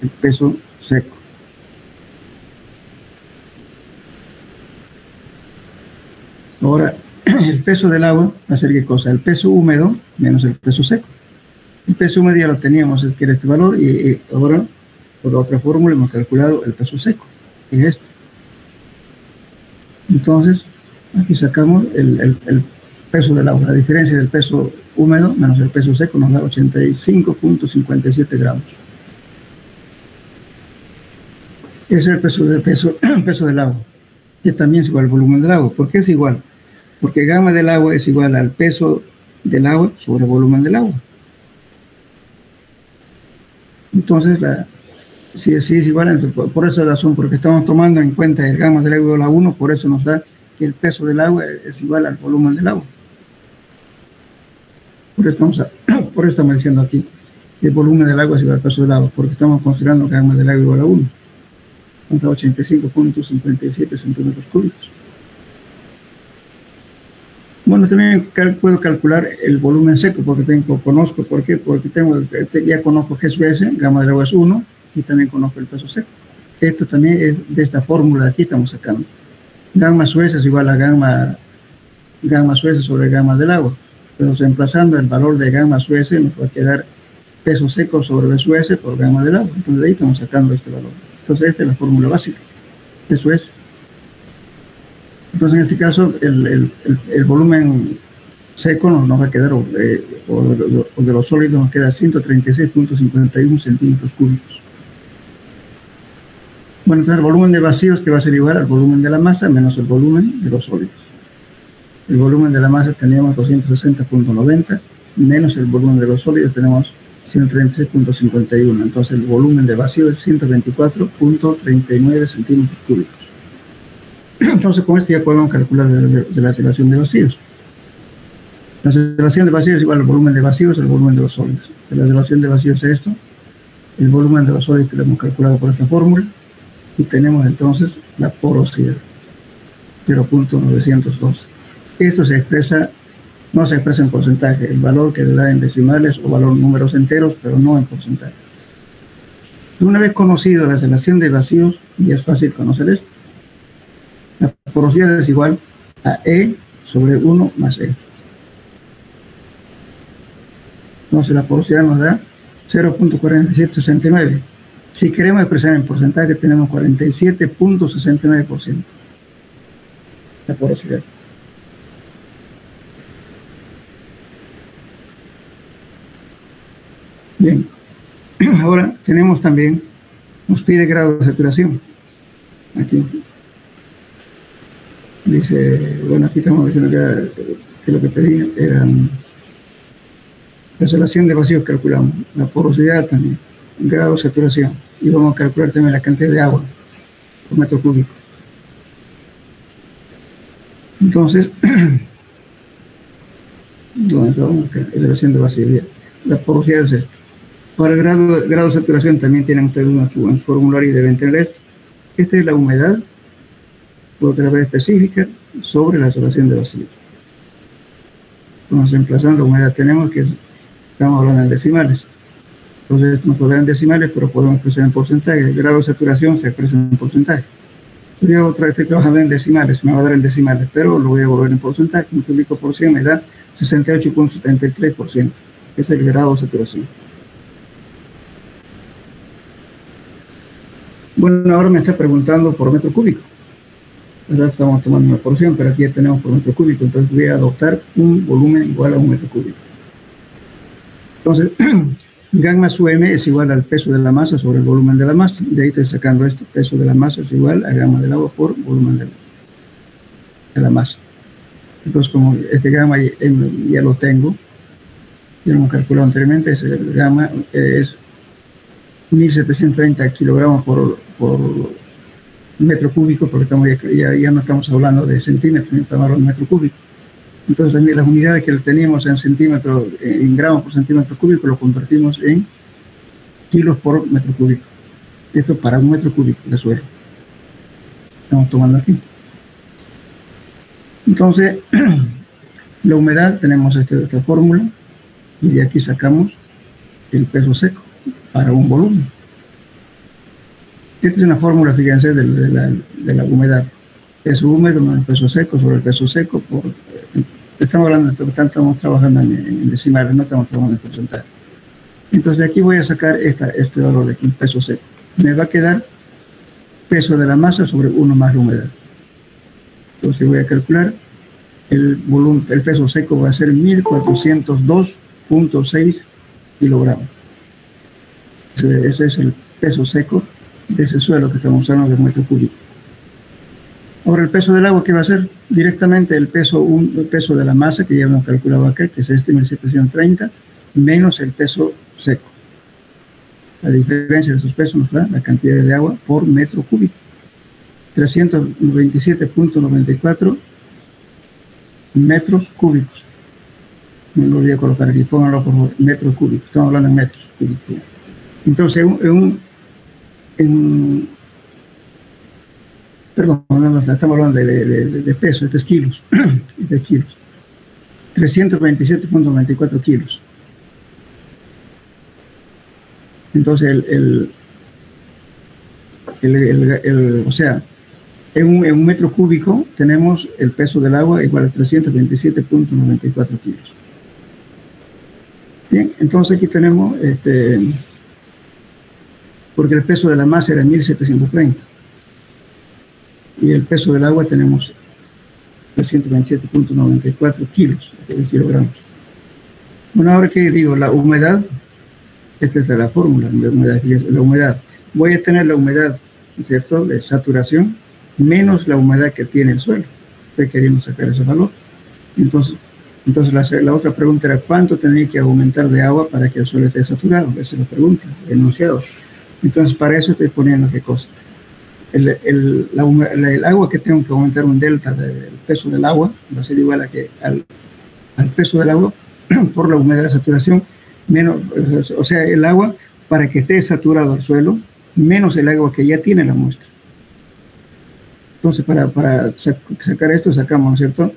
el peso seco. Ahora, el peso del agua va a ser ¿qué cosa? El peso húmedo menos el peso seco. El peso húmedo ya lo teníamos, que era este valor, y ahora por otra fórmula hemos calculado el peso seco, que es este. Entonces, aquí sacamos el peso del agua. La diferencia del peso húmedo menos el peso seco nos da 85.57 gramos. Ese es el peso del agua, que también es igual al volumen del agua. ¿Por qué es igual? Porque gamma del agua es igual al peso del agua sobre el volumen del agua. Entonces, si es igual, por esa razón, porque estamos tomando en cuenta el gamma del agua igual a 1, por eso nos da que el peso del agua es igual al volumen del agua. Por eso estamos diciendo aquí que el volumen del agua es igual al peso del agua, porque estamos considerando que gamma del agua igual a 1. Contra 85.57 centímetros cúbicos. Bueno, también puedo calcular el volumen seco, porque conozco, ¿por qué? Porque ya conozco que es GS, gamma del agua es 1, y también conozco el peso seco. Esto también es de esta fórmula de aquí estamos sacando. Gamma su S es igual a gamma su S sobre gamma del agua, pero reemplazando el valor de gamma su S nos va a quedar peso seco sobre B su S por gamma del agua. Entonces de ahí estamos sacando este valor. Entonces esta es la fórmula básica, eso es. Entonces en este caso el volumen seco nos va a quedar, o de los sólidos nos queda 136.51 centímetros cúbicos. Bueno, entonces el volumen de vacíos, que va a ser igual al volumen de la masa menos el volumen de los sólidos. El volumen de la masa teníamos 260.90 menos el volumen de los sólidos tenemos 136.51. Entonces el volumen de vacío es 124.39 centímetros cúbicos. Entonces con esto ya podemos calcular la relación de vacíos. La relación de vacíos es igual al volumen de vacíos al volumen de los sólidos. La relación de vacíos es esto. El volumen de los sólidos que lo hemos calculado por esta fórmula. Y tenemos entonces la porosidad, 0.912. Esto no se expresa en porcentaje, el valor que le da en decimales o valor números enteros, pero no en porcentaje. Una vez conocido la relación de vacíos, ya es fácil conocer esto. La porosidad es igual a E sobre 1 más E. Entonces la porosidad nos da 0.4769. Si queremos expresar en porcentaje, tenemos 47.69% la porosidad. Bien, ahora tenemos también, nos pide grado de saturación. Aquí dice, bueno, aquí estamos diciendo que lo que pedí era la relación de vacíos, calculamos la porosidad también, grado de saturación, y vamos a calcular también la cantidad de agua por metro cúbico. Entonces, ¿dónde estamos? La relación de vacío, la porosidad es esto. Para el grado de saturación también tienen ustedes un formulario y deben tener esto. Esta es la humedad por gravedad específica sobre la relación de vacío. Vamos a emplazar la humedad, tenemos que, estamos hablando en decimales. Entonces, no podrán en decimales, pero podemos expresar en porcentaje. El grado de saturación se expresa en porcentaje. Yo otra vez estoy trabajando en decimales, me va a dar en decimales, pero lo voy a volver en porcentaje. Multiplico por 100, me da 68.73%. Ese es el grado de saturación. Bueno, ahora me está preguntando por metro cúbico. Ahora estamos tomando una porción, pero aquí ya tenemos por metro cúbico, entonces voy a adoptar un volumen igual a un metro cúbico. Entonces, gamma su m es igual al peso de la masa sobre el volumen de la masa. De ahí estoy sacando esto, peso de la masa es igual a gamma del agua por volumen de la masa. Entonces, como este gamma ya lo tengo, ya lo hemos calculado anteriormente, ese gamma es 1730 kilogramos por metro cúbico, porque ya no estamos hablando de centímetros, estamos hablando de metro cúbico. Entonces también las unidades que teníamos en centímetros, en gramos por centímetro cúbico, lo convertimos en kilos por metro cúbico. Esto para un metro cúbico de suelo. Estamos tomando aquí. Entonces, la humedad, tenemos esta fórmula, y de aquí sacamos el peso seco para un volumen. Esta es una fórmula, fíjense, de la humedad. Peso húmedo más el peso seco sobre el peso seco. Estamos hablando, estamos trabajando en decimales, no estamos trabajando en porcentaje. Entonces aquí voy a sacar este valor de aquí, peso seco. Me va a quedar peso de la masa sobre 1 más la humedad. Entonces voy a calcular el peso seco va a ser 1402.6 kilogramos. Ese es el peso seco de ese suelo que estamos usando de metro cúbico. Ahora el peso del agua, ¿qué va a ser? Directamente el peso de la masa que ya hemos calculado acá, que es este 1730, menos el peso seco. La diferencia de esos pesos nos da la cantidad de agua por metro cúbico. 327.94 metros cúbicos. Me lo voy a colocar aquí, pónganlo por favor, metros cúbicos. Estamos hablando en metros cúbicos. Entonces, perdón, estamos hablando de peso, este es kilos, de kilos. 327.94 kilos. Entonces, o sea, en un metro cúbico tenemos el peso del agua igual a 327.94 kilos. Bien, entonces aquí tenemos, porque el peso de la masa era 1730. Y el peso del agua tenemos 327.94 kilos, kilogramos. Bueno, ahora que digo, la humedad, esta es la fórmula de humedad, la humedad. Voy a tener la humedad, ¿cierto?, de saturación, menos la humedad que tiene el suelo. Estoy queriendo sacar ese valor. Entonces la otra pregunta era, ¿cuánto tendría que aumentar de agua para que el suelo esté saturado? Esa es la pregunta, el enunciado. Entonces, para eso estoy poniendo qué cosa. El agua que tengo que aumentar un delta del peso del agua va a ser igual a que al peso del agua por la humedad de saturación, menos, o sea, el agua para que esté saturado el suelo, menos el agua que ya tiene la muestra. Entonces, para sacar esto, sacamos, ¿no es cierto?,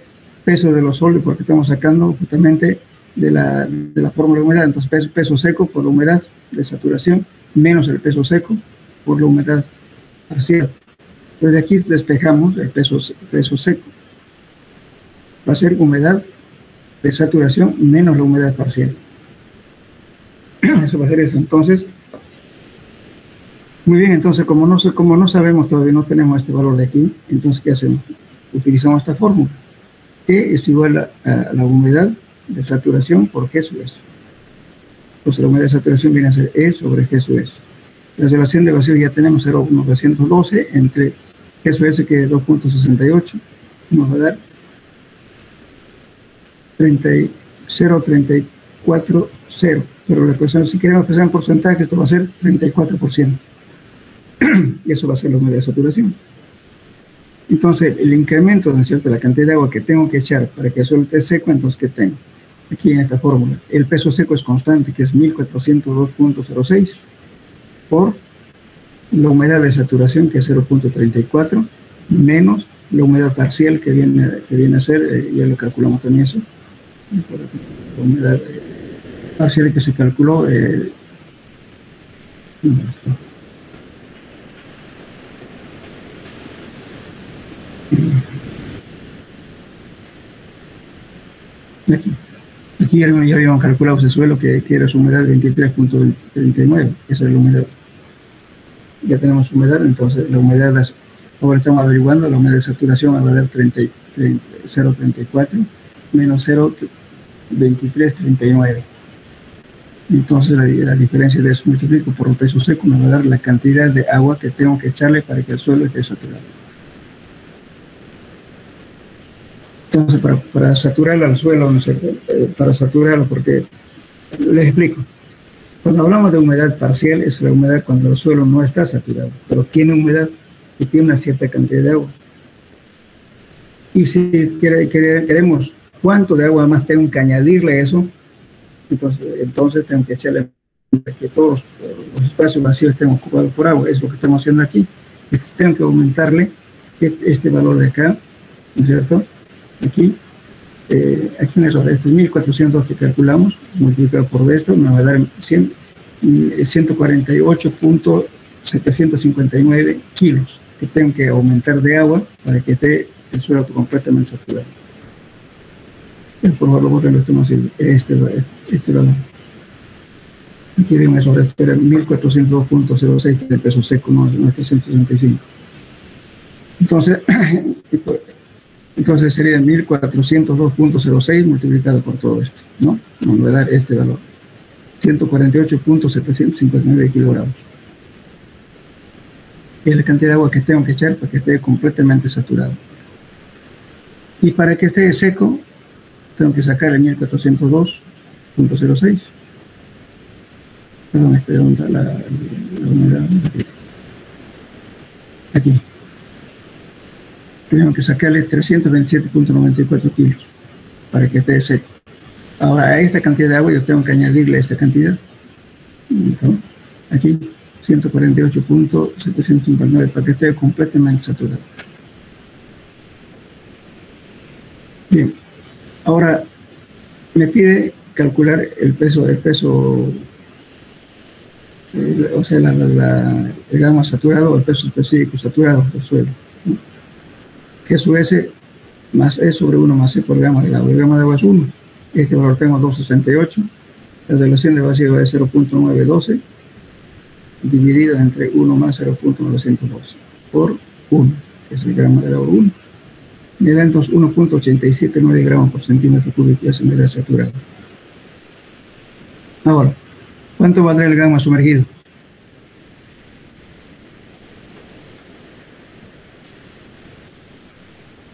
peso de los sólidos, porque estamos sacando justamente de la fórmula de humedad. Entonces, peso seco por la humedad de saturación, menos el peso seco por la humedad parcial. Entonces, de aquí despejamos el peso seco. Va a ser humedad de saturación menos la humedad parcial. Eso va a ser eso. Entonces, Muy bien, entonces como no sabemos todavía, no tenemos este valor de aquí, entonces ¿qué hacemos? Utilizamos esta fórmula. E es igual a la humedad de saturación por G sub S. Pues la humedad de saturación viene a ser E sobre G sub S. La relación de vacío ya tenemos 0,912 entre G sub S, que es 2.68, nos va a dar 0,340. Pero la cuestión, si queremos pensar en porcentaje, esto va a ser 34%. Y eso va a ser la humedad de saturación. Entonces, el incremento, ¿no es cierto?, de la cantidad de agua que tengo que echar para que el suelo esté seco, entonces, ¿qué tengo? Aquí en esta fórmula, el peso seco es constante, que es 1402.06, por la humedad de saturación, que es 0.34, menos la humedad parcial, que viene a ser, ya lo calculamos también eso, la humedad parcial que se calculó, aquí ya habíamos calculado ese suelo que era su humedad 23.39, esa es la humedad. Ya tenemos humedad, entonces la humedad, ahora estamos averiguando, la humedad de saturación va a dar 0.34 menos 0.2339. Entonces la diferencia de eso multiplico por el peso seco me va a dar la cantidad de agua que tengo que echarle para que el suelo esté saturado. Entonces, para saturar al suelo, ¿no es cierto? Para saturarlo, porque les explico. Cuando hablamos de humedad parcial, es la humedad cuando el suelo no está saturado, pero tiene humedad y tiene una cierta cantidad de agua. Y si queremos cuánto de agua más tengo que añadirle a eso, entonces tengo que echarle para que todos los espacios vacíos estén ocupados por agua. Es lo que estamos haciendo aquí. Tengo que aumentarle este valor de acá, ¿no es cierto? Aquí en eso, este 1402 que calculamos, multiplicado por esto, me va a dar 148.759 kilos que tengo que aumentar de agua para que esté el suelo completamente saturado. Por favor, lo estamos haciendo este valor. Aquí vemos eso, era 1402.06 de peso seco, no es 365. Entonces sería 1402.06 multiplicado por todo esto, ¿no? Nos va a dar este valor, 148.759 kilogramos. Es la cantidad de agua que tengo que echar para que esté completamente saturado. Y para que esté seco, tengo que sacar el 1402.06. Perdón, ¿dónde está la unidad? Aquí. Tenemos que sacarle 327.94 kilos para que esté seco. Ahora, a esta cantidad de agua yo tengo que añadirle esta cantidad. Entonces, aquí, 148.759 para que esté completamente saturado. Bien. Ahora, me pide calcular el peso, o sea, el gramo saturado o el peso específico saturado del suelo, ¿no? G sub S más E sobre 1 más E por gramo de agua. El gramo de agua es 1. Este valor tengo 268. La relación de vacío es 0.912 dividido entre 1 más 0.912 por 1, que es el gramo de agua 1. Me da entonces 1.879 gramos por centímetro cúbico de humedad saturada. Ahora, ¿cuánto valdrá el gramo sumergido?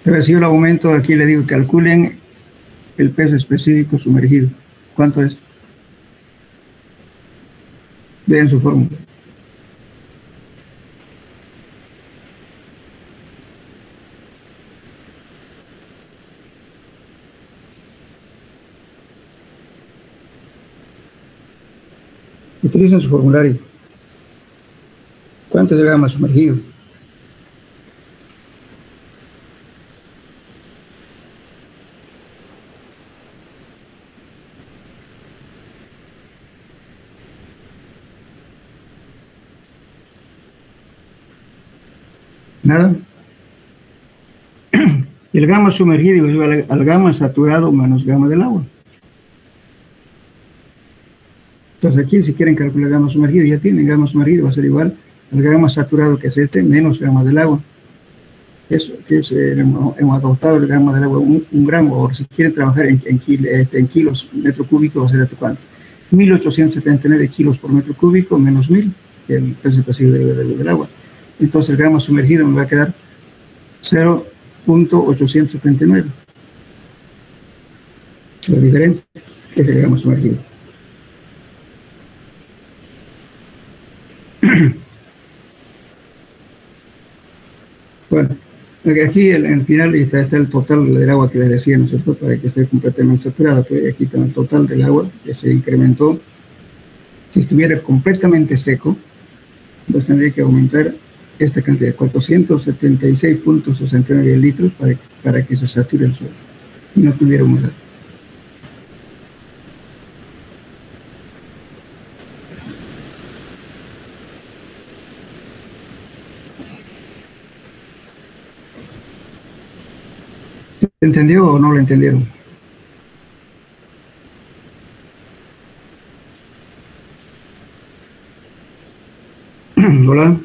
Pero si yo lo aumento, aquí le digo, calculen el peso específico sumergido. ¿Cuánto es? Vean su fórmula. Utilicen su formulario. ¿Cuánto es el gramo sumergido? Nada. El gamma sumergido es igual al gamma saturado menos gamma del agua. Entonces aquí, si quieren calcular gamma sumergido, ya tienen gamma sumergido, va a ser igual el gamma saturado, que es este, menos gamma del agua. Eso, hemos adoptado el gamma del agua, un gramo, o si quieren trabajar en kilos, metro cúbico, va a ser esto cuánto. 1879 kilos por metro cúbico menos 1000, que es el peso pasivo del agua. Entonces el gamma sumergido me va a quedar 0.879. La diferencia es el gamma sumergido. Bueno, aquí en el final está el total del agua que les decía, ¿no es cierto? Para que esté completamente saturado. Aquí está el total del agua que se incrementó. Si estuviera completamente seco, pues tendría que aumentar esta cantidad, 476.69 litros para que se sature el suelo y no tuviera humedad. ¿Entendió o no lo entendieron? Hola.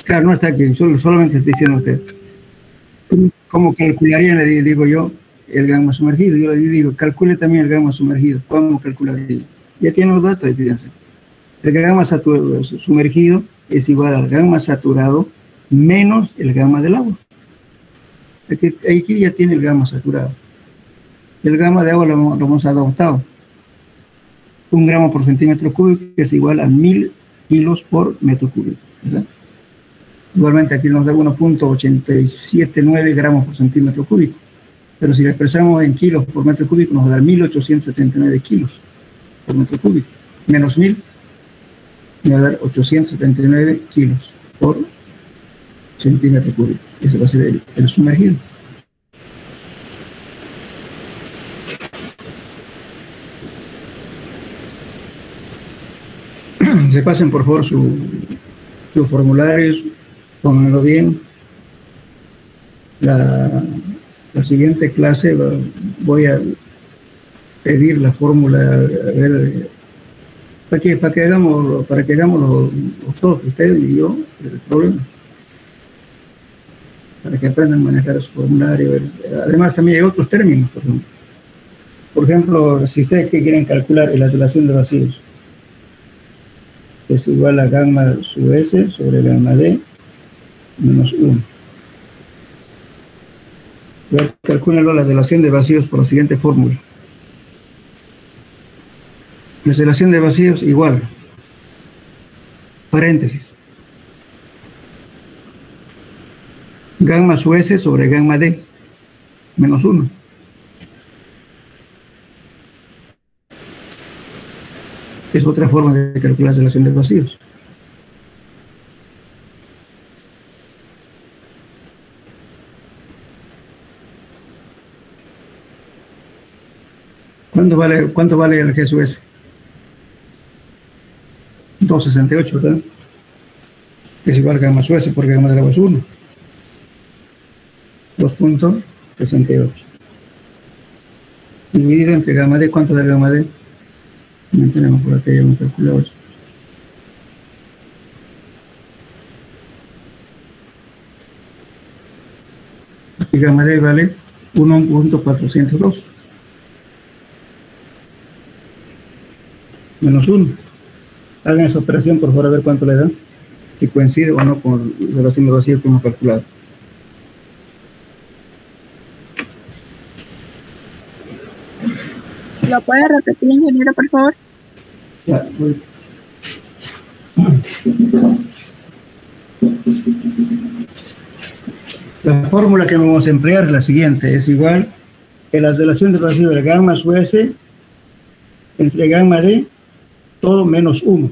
Claro, no está aquí, solamente estoy diciendo a usted. ¿Cómo calcularía, le digo yo, el gamma sumergido? Yo le digo, calcule también el gamma sumergido. ¿Cómo calcularía? Ya tiene los datos, fíjense. El gamma sumergido es igual al gamma saturado menos el gamma del agua. Aquí ya tiene el gamma saturado. El gamma de agua lo hemos adoptado. 1 gramo por centímetro cúbico es igual a 1000 kilos por metro cúbico, ¿verdad? Igualmente aquí nos da 1.879 gramos por centímetro cúbico. Pero si lo expresamos en kilos por metro cúbico, nos da 1879 kilos por metro cúbico. Menos 1000, me va a dar 879 kilos por centímetro cúbico. Ese va a ser el sumergido. Repasen por favor sus formularios, pónganlo bien. La siguiente clase voy a pedir la fórmula, a ver, para que hagamos todos, ustedes y yo, el problema. Para que aprendan a manejar su formulario. Además también hay otros términos, por ejemplo, si ustedes quieren calcular la relación de vacíos, es igual a gamma sub S sobre gamma D menos 1. Calcúlenlo la relación de vacíos por la siguiente fórmula. La relación de vacíos igual, paréntesis, gamma sub S sobre gamma D menos 1. Es otra forma de calcular la relación de vacíos. ¿Cuánto vale el G sub S? 2.68, ¿verdad? Es igual a gamma sub S porque gamma del agua es 1. 2.68. Dividido entre gamma D, ¿cuánto da gamma D? No tenemos por aquí un calculador. Aquí gamma D vale 1.402 menos 1. Hagan esa operación por favor a ver cuánto le da, si coincide o no con la relación de vacío que hemos calculado. ¿Lo puede repetir, ingeniero, por favor? Ya, voy. La fórmula que vamos a emplear es la siguiente, es igual que la relación de vacío de gamma sub S entre gamma D, todo menos 1.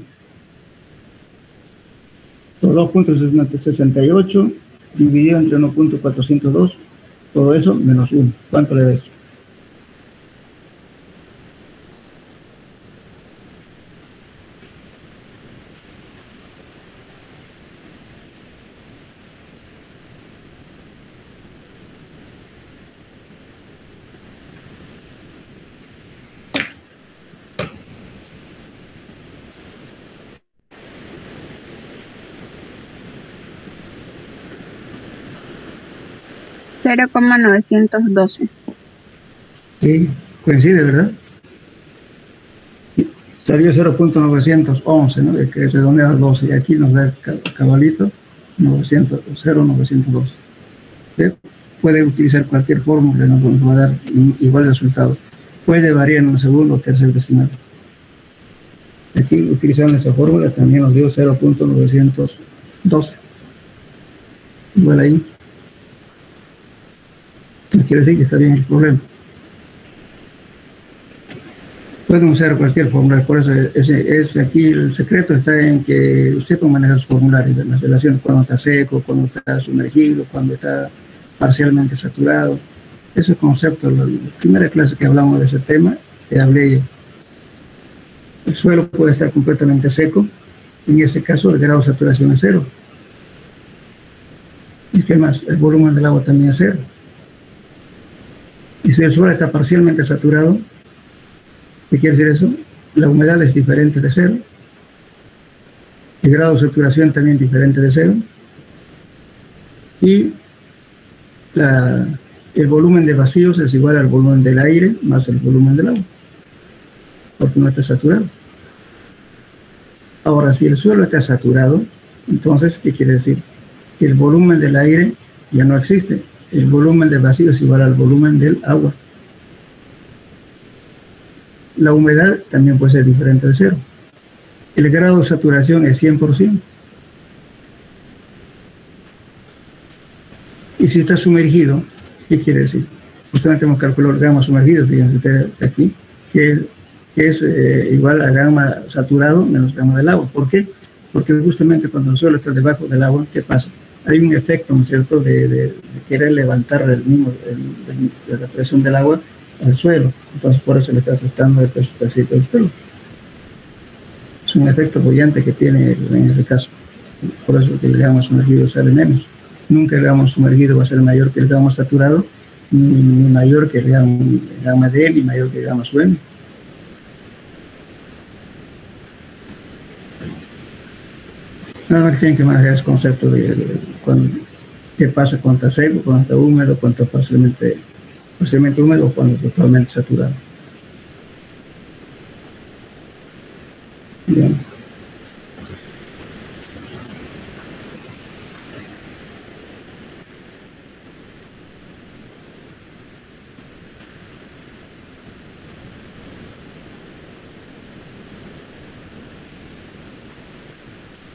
2.68 dividido entre 1.402, todo eso menos 1. ¿Cuánto le da eso? 0,912. Sí, coincide, ¿verdad? Salió 0.911, ¿no? Que redondea al 12, y aquí nos da cabalito 0.912. ¿Sí? Puede utilizar cualquier fórmula, nos va a dar igual resultado. Puede variar en un segundo o tercer decimal. Aquí, utilizando esa fórmula, también nos dio 0.912. Igual ahí. No quiere decir que está bien el problema. Pueden usar cualquier fórmula, por eso aquí el secreto está en que sepan manejar sus formularios de las relaciones, cuando está seco, cuando está sumergido, cuando está parcialmente saturado. Ese concepto, la primera clase que hablamos de ese tema, que hablé, el suelo puede estar completamente seco, en ese caso el grado de saturación es 0. ¿Y qué más? El volumen del agua también es 0. Y si el suelo está parcialmente saturado, ¿qué quiere decir eso? La humedad es diferente de 0. El grado de saturación también diferente de 0. Y el volumen de vacíos es igual al volumen del aire más el volumen del agua, porque no está saturado. Ahora, si el suelo está saturado, entonces, ¿qué quiere decir? Que el volumen del aire ya no existe. El volumen de vacío es igual al volumen del agua. La humedad también puede ser diferente de 0. El grado de saturación es 100%. Y si está sumergido, ¿qué quiere decir? Justamente hemos calculado el gamma sumergido, fíjense ustedes aquí, que es igual a gamma saturado menos gamma del agua. ¿Por qué? Porque justamente cuando el suelo está debajo del agua, ¿qué pasa? Hay un efecto, ¿no es cierto?, de querer levantar de la presión del agua al suelo. Entonces, por eso le está asestando el peso específico del suelo. Es un efecto bollante que tiene en ese caso. Por eso que el gamma sumergido sale menos. Nunca el gamma sumergido va a ser mayor que el gamma saturado, ni mayor que el gamma D, ni mayor que el gamma SUM. Nada más tienen que manejar ese concepto de qué pasa cuando está seco, cuando está húmedo, cuando está parcialmente húmedo o cuando está totalmente saturado. Bien.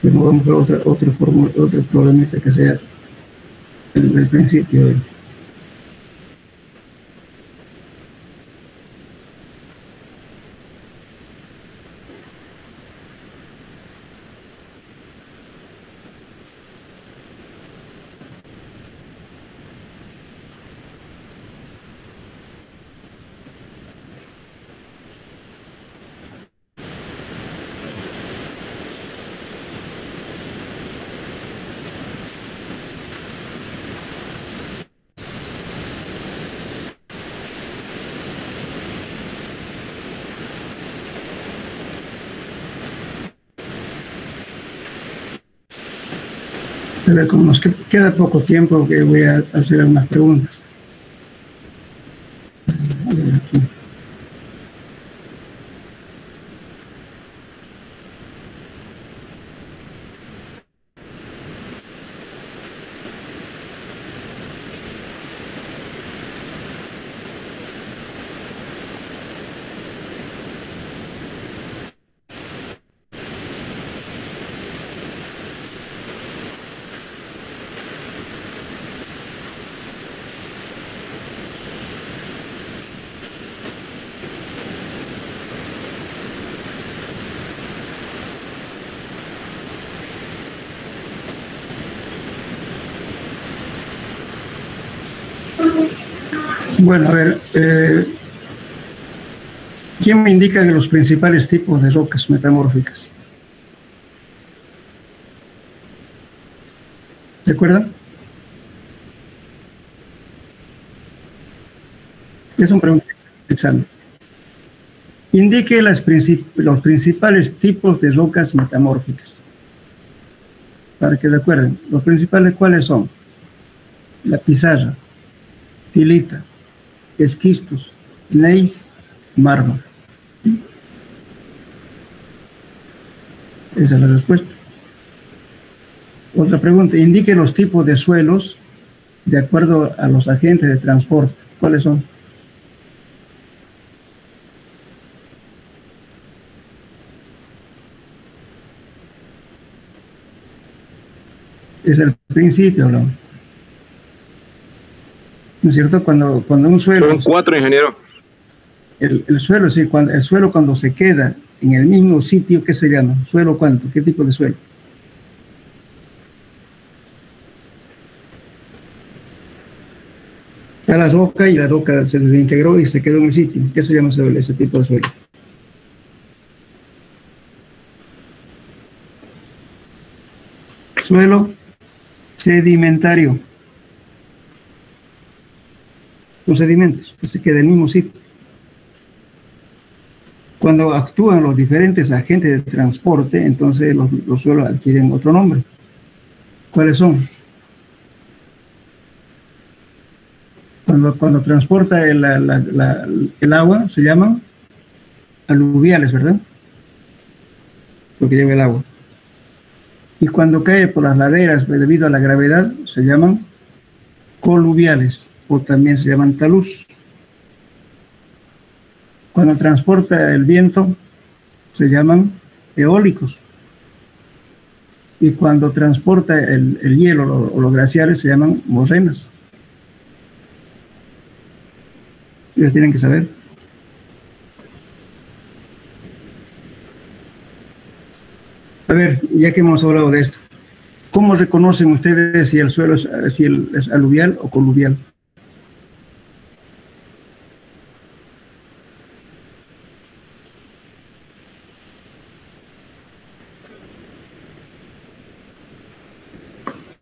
Vamos a ver otro problemita que sea el principio. Pero como nos queda poco tiempo, que voy a hacer unas preguntas. A ver aquí. Bueno, a ver, ¿quién me indica los principales tipos de rocas metamórficas? ¿Se acuerdan? Es un pregunta de examen. Indique los principales tipos de rocas metamórficas. Para que recuerden, los principales, ¿cuáles son? La pizarra, pilita, esquistos, gneiss, mármol. Esa es la respuesta. Otra pregunta, indique los tipos de suelos de acuerdo a los agentes de transporte. ¿Cuáles son? Es el principio, hablamos. ¿No es cierto? Cuando un suelo... Son 4, ingeniero. El suelo, sí, el suelo cuando se queda en el mismo sitio, ¿qué se llama? ¿Suelo cuánto? ¿Qué tipo de suelo? Está la roca y la roca se desintegró y se quedó en el sitio. ¿Qué se llama ese tipo de suelo? Suelo sedimentario. Los sedimentos, que se queda en el mismo sitio. Cuando actúan los diferentes agentes de transporte, entonces los suelos adquieren otro nombre. ¿Cuáles son? Cuando transporta el agua, se llaman aluviales, ¿verdad? Porque lleva el agua. Y cuando cae por las laderas debido a la gravedad, se llaman coluviales, o también se llaman talus. Cuando transporta el viento, se llaman eólicos. Y cuando transporta el hielo o los glaciares, se llaman morrenas. Ellos tienen que saber. A ver, ya que hemos hablado de esto, ¿cómo reconocen ustedes si el suelo es aluvial o coluvial?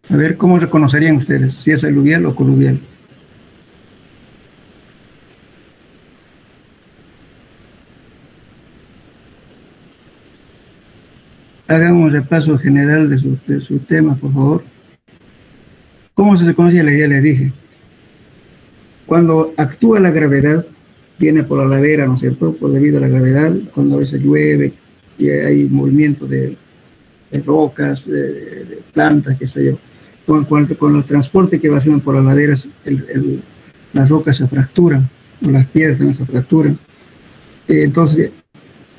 A ver, ¿cómo reconocerían ustedes si es aluvial o coluvial? Hagan un repaso general de su tema, por favor. ¿Cómo se reconoce? Ya les dije. Cuando actúa la gravedad, viene por la ladera, ¿no es cierto? Por debido a la gravedad, cuando a veces llueve y hay movimiento de rocas, de plantas, qué sé yo. Con el transporte que va haciendo por las laderas, las rocas se fracturan, o las piedras también se fracturan. Entonces,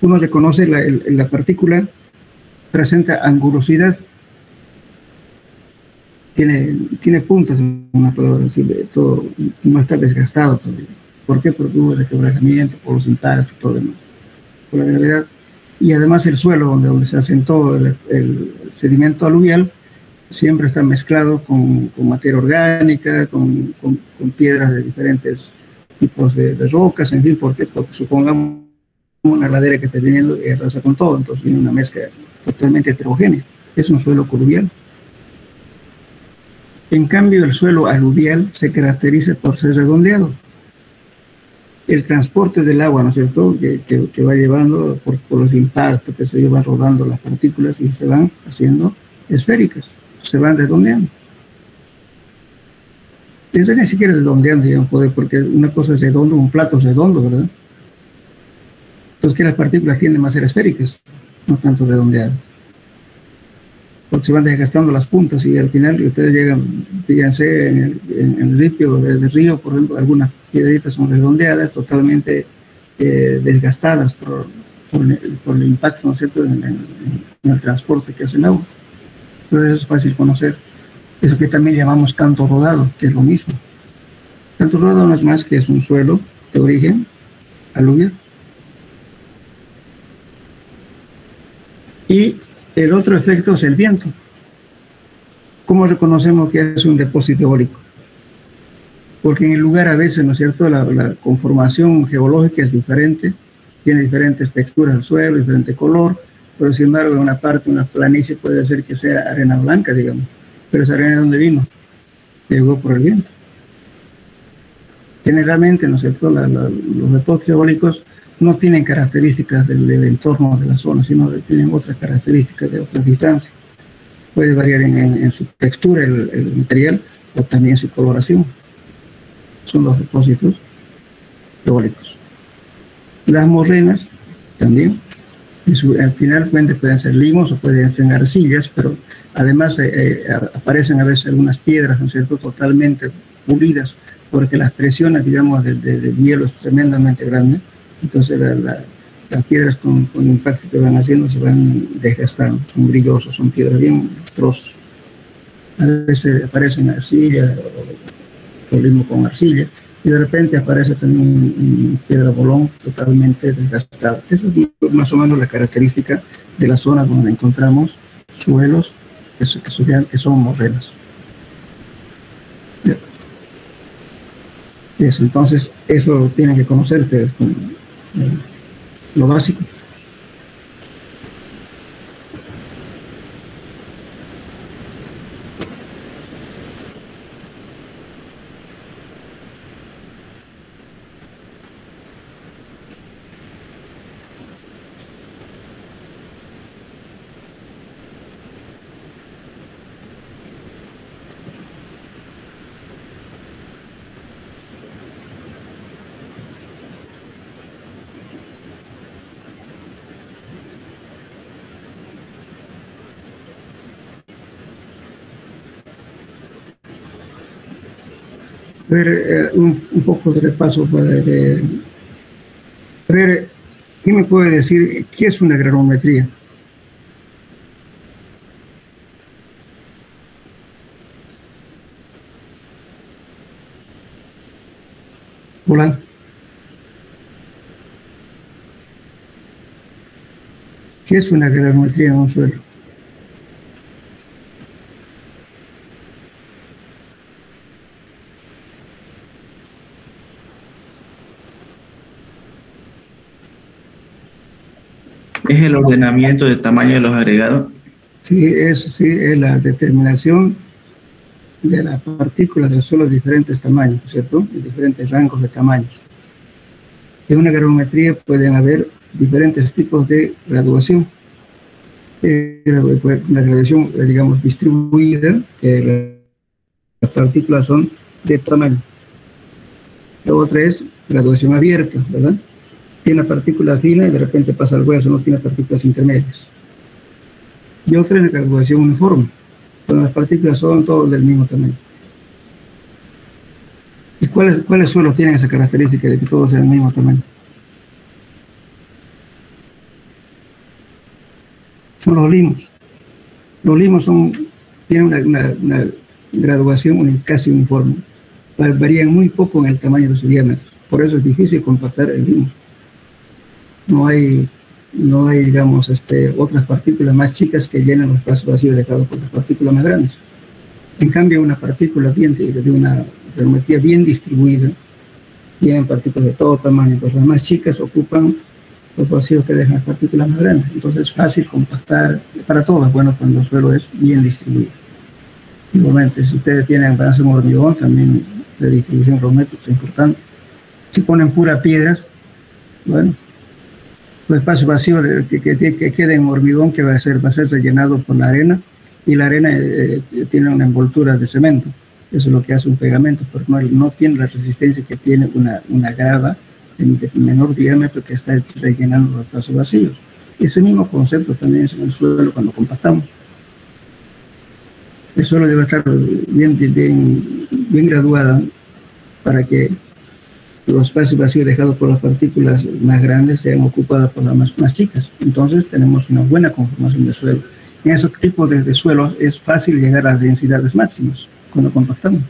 uno reconoce la partícula, presenta angulosidad, tiene puntas, una palabra decir, todo no está desgastado todavía. ¿Por qué? Porque hubo requebrajamiento, por los impactos, todo demás, por la gravedad. Y además el suelo donde se asentó el sedimento aluvial siempre está mezclado con materia orgánica, con piedras de diferentes tipos de rocas, en fin, porque supongamos una ladera que está viniendo y arrasa con todo, entonces viene una mezcla totalmente heterogénea. Es un suelo coluvial. En cambio, el suelo aluvial se caracteriza por ser redondeado. El transporte del agua, ¿no es cierto?, que va llevando por los impactos, que se van rodando las partículas y se van haciendo esféricas, se van redondeando. Eso ni siquiera es redondeando, digamos, porque una cosa es redondo, un plato es redondo, ¿verdad? Entonces que las partículas tienden a ser esféricas, no tanto redondeadas. Porque se van desgastando las puntas y al final ustedes llegan, fíjense, en el ripio del río, por ejemplo, algunas piedritas son redondeadas, totalmente desgastadas por el impacto, ¿no es cierto?, en el transporte que hace el agua. Entonces eso es fácil conocer. Eso que también llamamos canto rodado, que es lo mismo. Canto rodado no es más que es un suelo de origen aluvial. Y el otro efecto es el viento. ¿Cómo reconocemos que es un depósito eólico? Porque en el lugar a veces, ¿no es cierto?, la conformación geológica es diferente, tiene diferentes texturas del suelo, diferente color, pero sin embargo en una parte, una planicie puede ser que sea arena blanca, digamos, pero esa arena ¿de dónde vino? Llegó por el viento. Generalmente, ¿no es cierto?, los depósitos eólicos no tienen características del entorno de la zona, sino que tienen otras características de otras distancias. Puede variar en su textura el material o también su coloración. son los depósitos eólicos. Las morrenas también, al final pueden ser limos o pueden ser arcillas, pero además aparecen a veces algunas piedras, ¿no es cierto?, totalmente pulidas, porque las presiones, digamos, del hielo es tremendamente grande. Entonces las piedras con impacto que van haciendo se van desgastando, son brillosos, son piedras bien trozos. A veces aparecen arcilla o limo con arcilla, y de repente aparece también un piedra bolón totalmente desgastada. Esa es más o menos la característica de la zona donde encontramos suelos que son morrenas. Eso, entonces, eso tienen que conocer ustedes, lo básico. Ver un poco de repaso para ver, ¿qué me puede decir qué es una granulometría? Hola. ¿Qué es una granulometría en un suelo? ¿Es el ordenamiento del tamaño de los agregados? Sí, es la determinación de las partículas del suelo de diferentes tamaños, ¿cierto? De diferentes rangos de tamaños. En una granulometría pueden haber diferentes tipos de graduación. Una graduación, digamos, distribuida, que las partículas son de tamaño. La otra es graduación abierta, ¿verdad? Tiene una partícula fina y de repente pasa al hueso, no tiene partículas intermedias. Y otra es la graduación uniforme, cuando las partículas son todas del mismo tamaño. ¿Y cuáles suelos tienen esa característica de que todos sean del mismo tamaño? Son los limos. Los limos tienen una graduación casi uniforme. Varían muy poco en el tamaño de su diámetro. Por eso es difícil compactar el limo. No hay, digamos, otras partículas más chicas que llenan los espacios vacíos dejados por las partículas más grandes. En cambio, una partícula de una geometría bien distribuida, tienen partículas de todo tamaño, pues las más chicas ocupan los vacíos que dejan las partículas más grandes. Entonces es fácil compactar para todas, bueno, cuando el suelo es bien distribuido. Igualmente, si ustedes tienen para hacer un hormigón, también la distribución geométrica es importante. Si ponen puras piedras, bueno, los espacios vacíos que quede en hormigón que va a ser rellenado por la arena, y la arena tiene una envoltura de cemento. Eso es lo que hace un pegamento, porque no tiene la resistencia que tiene una grava de menor diámetro que está rellenando los espacios vacíos. Ese mismo concepto también es en el suelo cuando compactamos. El suelo debe estar bien graduado para que los espacios vacíos dejados por las partículas más grandes sean ocupadas por las más chicas. Entonces tenemos una buena conformación de suelo. En esos tipos de suelos es fácil llegar a las densidades máximas cuando compactamos.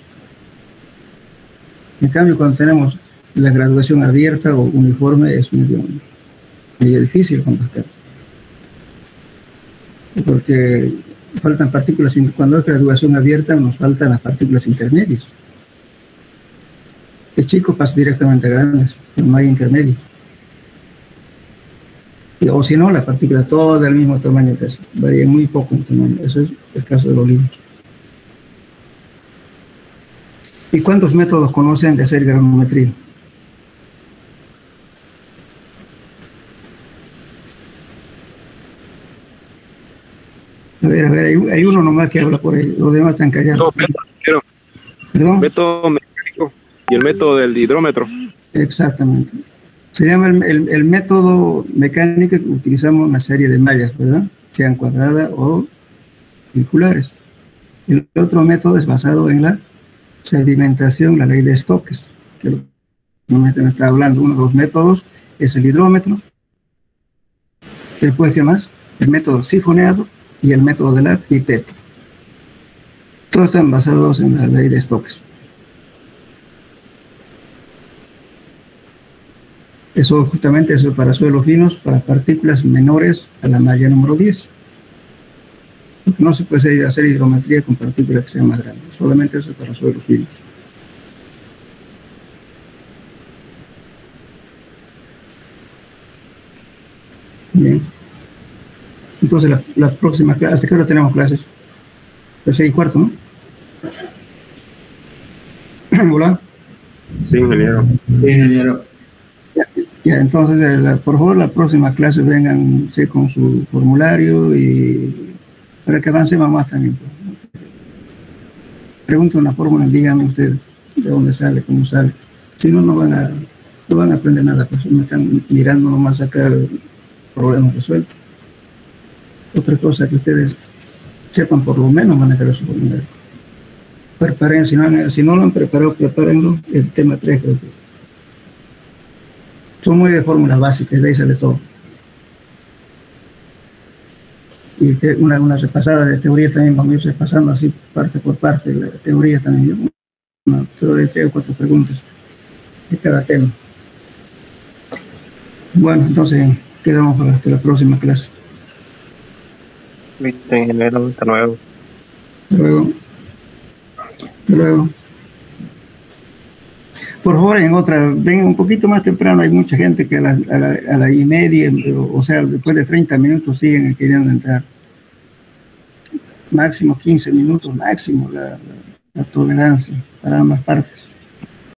En cambio, cuando tenemos la graduación abierta o uniforme, es medio difícil compactar. Porque faltan partículas, cuando es graduación abierta nos faltan las partículas intermedias. El chico pasa directamente a grandes, pero no hay intermedio. O si no, las partículas todas del mismo tamaño que eso, varían muy poco en tamaño. Eso es el caso de los limos. ¿Y cuántos métodos conocen de hacer granulometría? A ver, hay uno nomás que habla por ahí, los demás están callados. No, pero ¿Perdón? método mecánico. Y el método del hidrómetro. Exactamente. Se llama el método mecánico que utilizamos una serie de mallas, ¿verdad? Sean cuadradas o circulares. El otro método es basado en la sedimentación, la ley de Stokes, que lo que me está hablando. Uno de los métodos es el hidrómetro. Después, ¿qué más? El método sifoneado y el método de la pipeta. Todos están basados en la ley de Stokes. Eso justamente es para suelos finos, para partículas menores a la malla número 10. No se puede hacer hidrometría con partículas que sean más grandes, solamente eso es para suelos finos. Bien. Entonces la próxima clase, ¿hasta qué hora tenemos clases? De 6 y cuarto, ¿no? Hola. Sí, ingeniero. Sí, ingeniero. Ya, entonces, por favor, la próxima clase vénganse con su formulario y para que avancemos más también. Pregunten una fórmula y díganme ustedes de dónde sale, cómo sale. Si no, no van a aprender nada, pues me están mirando nomás sacar problemas resueltos. Otra cosa que ustedes sepan por lo menos manejar su formulario. Preparen, si no lo han preparado, prepárenlo. El tema 3 creo que son muy de fórmulas básicas, de ahí sale todo. Y una repasada de teoría también, vamos a ir repasando así parte por parte, la teoría también. Una teoría de 3 o 4 preguntas de cada tema. Bueno, entonces quedamos para la próxima clase. Listo, ingeniero, hasta luego. Hasta luego. Hasta luego. Por favor, vengan un poquito más temprano. Hay mucha gente que a la y media, o sea, después de 30 minutos siguen queriendo entrar. Máximo 15 minutos, máximo la tolerancia para ambas partes.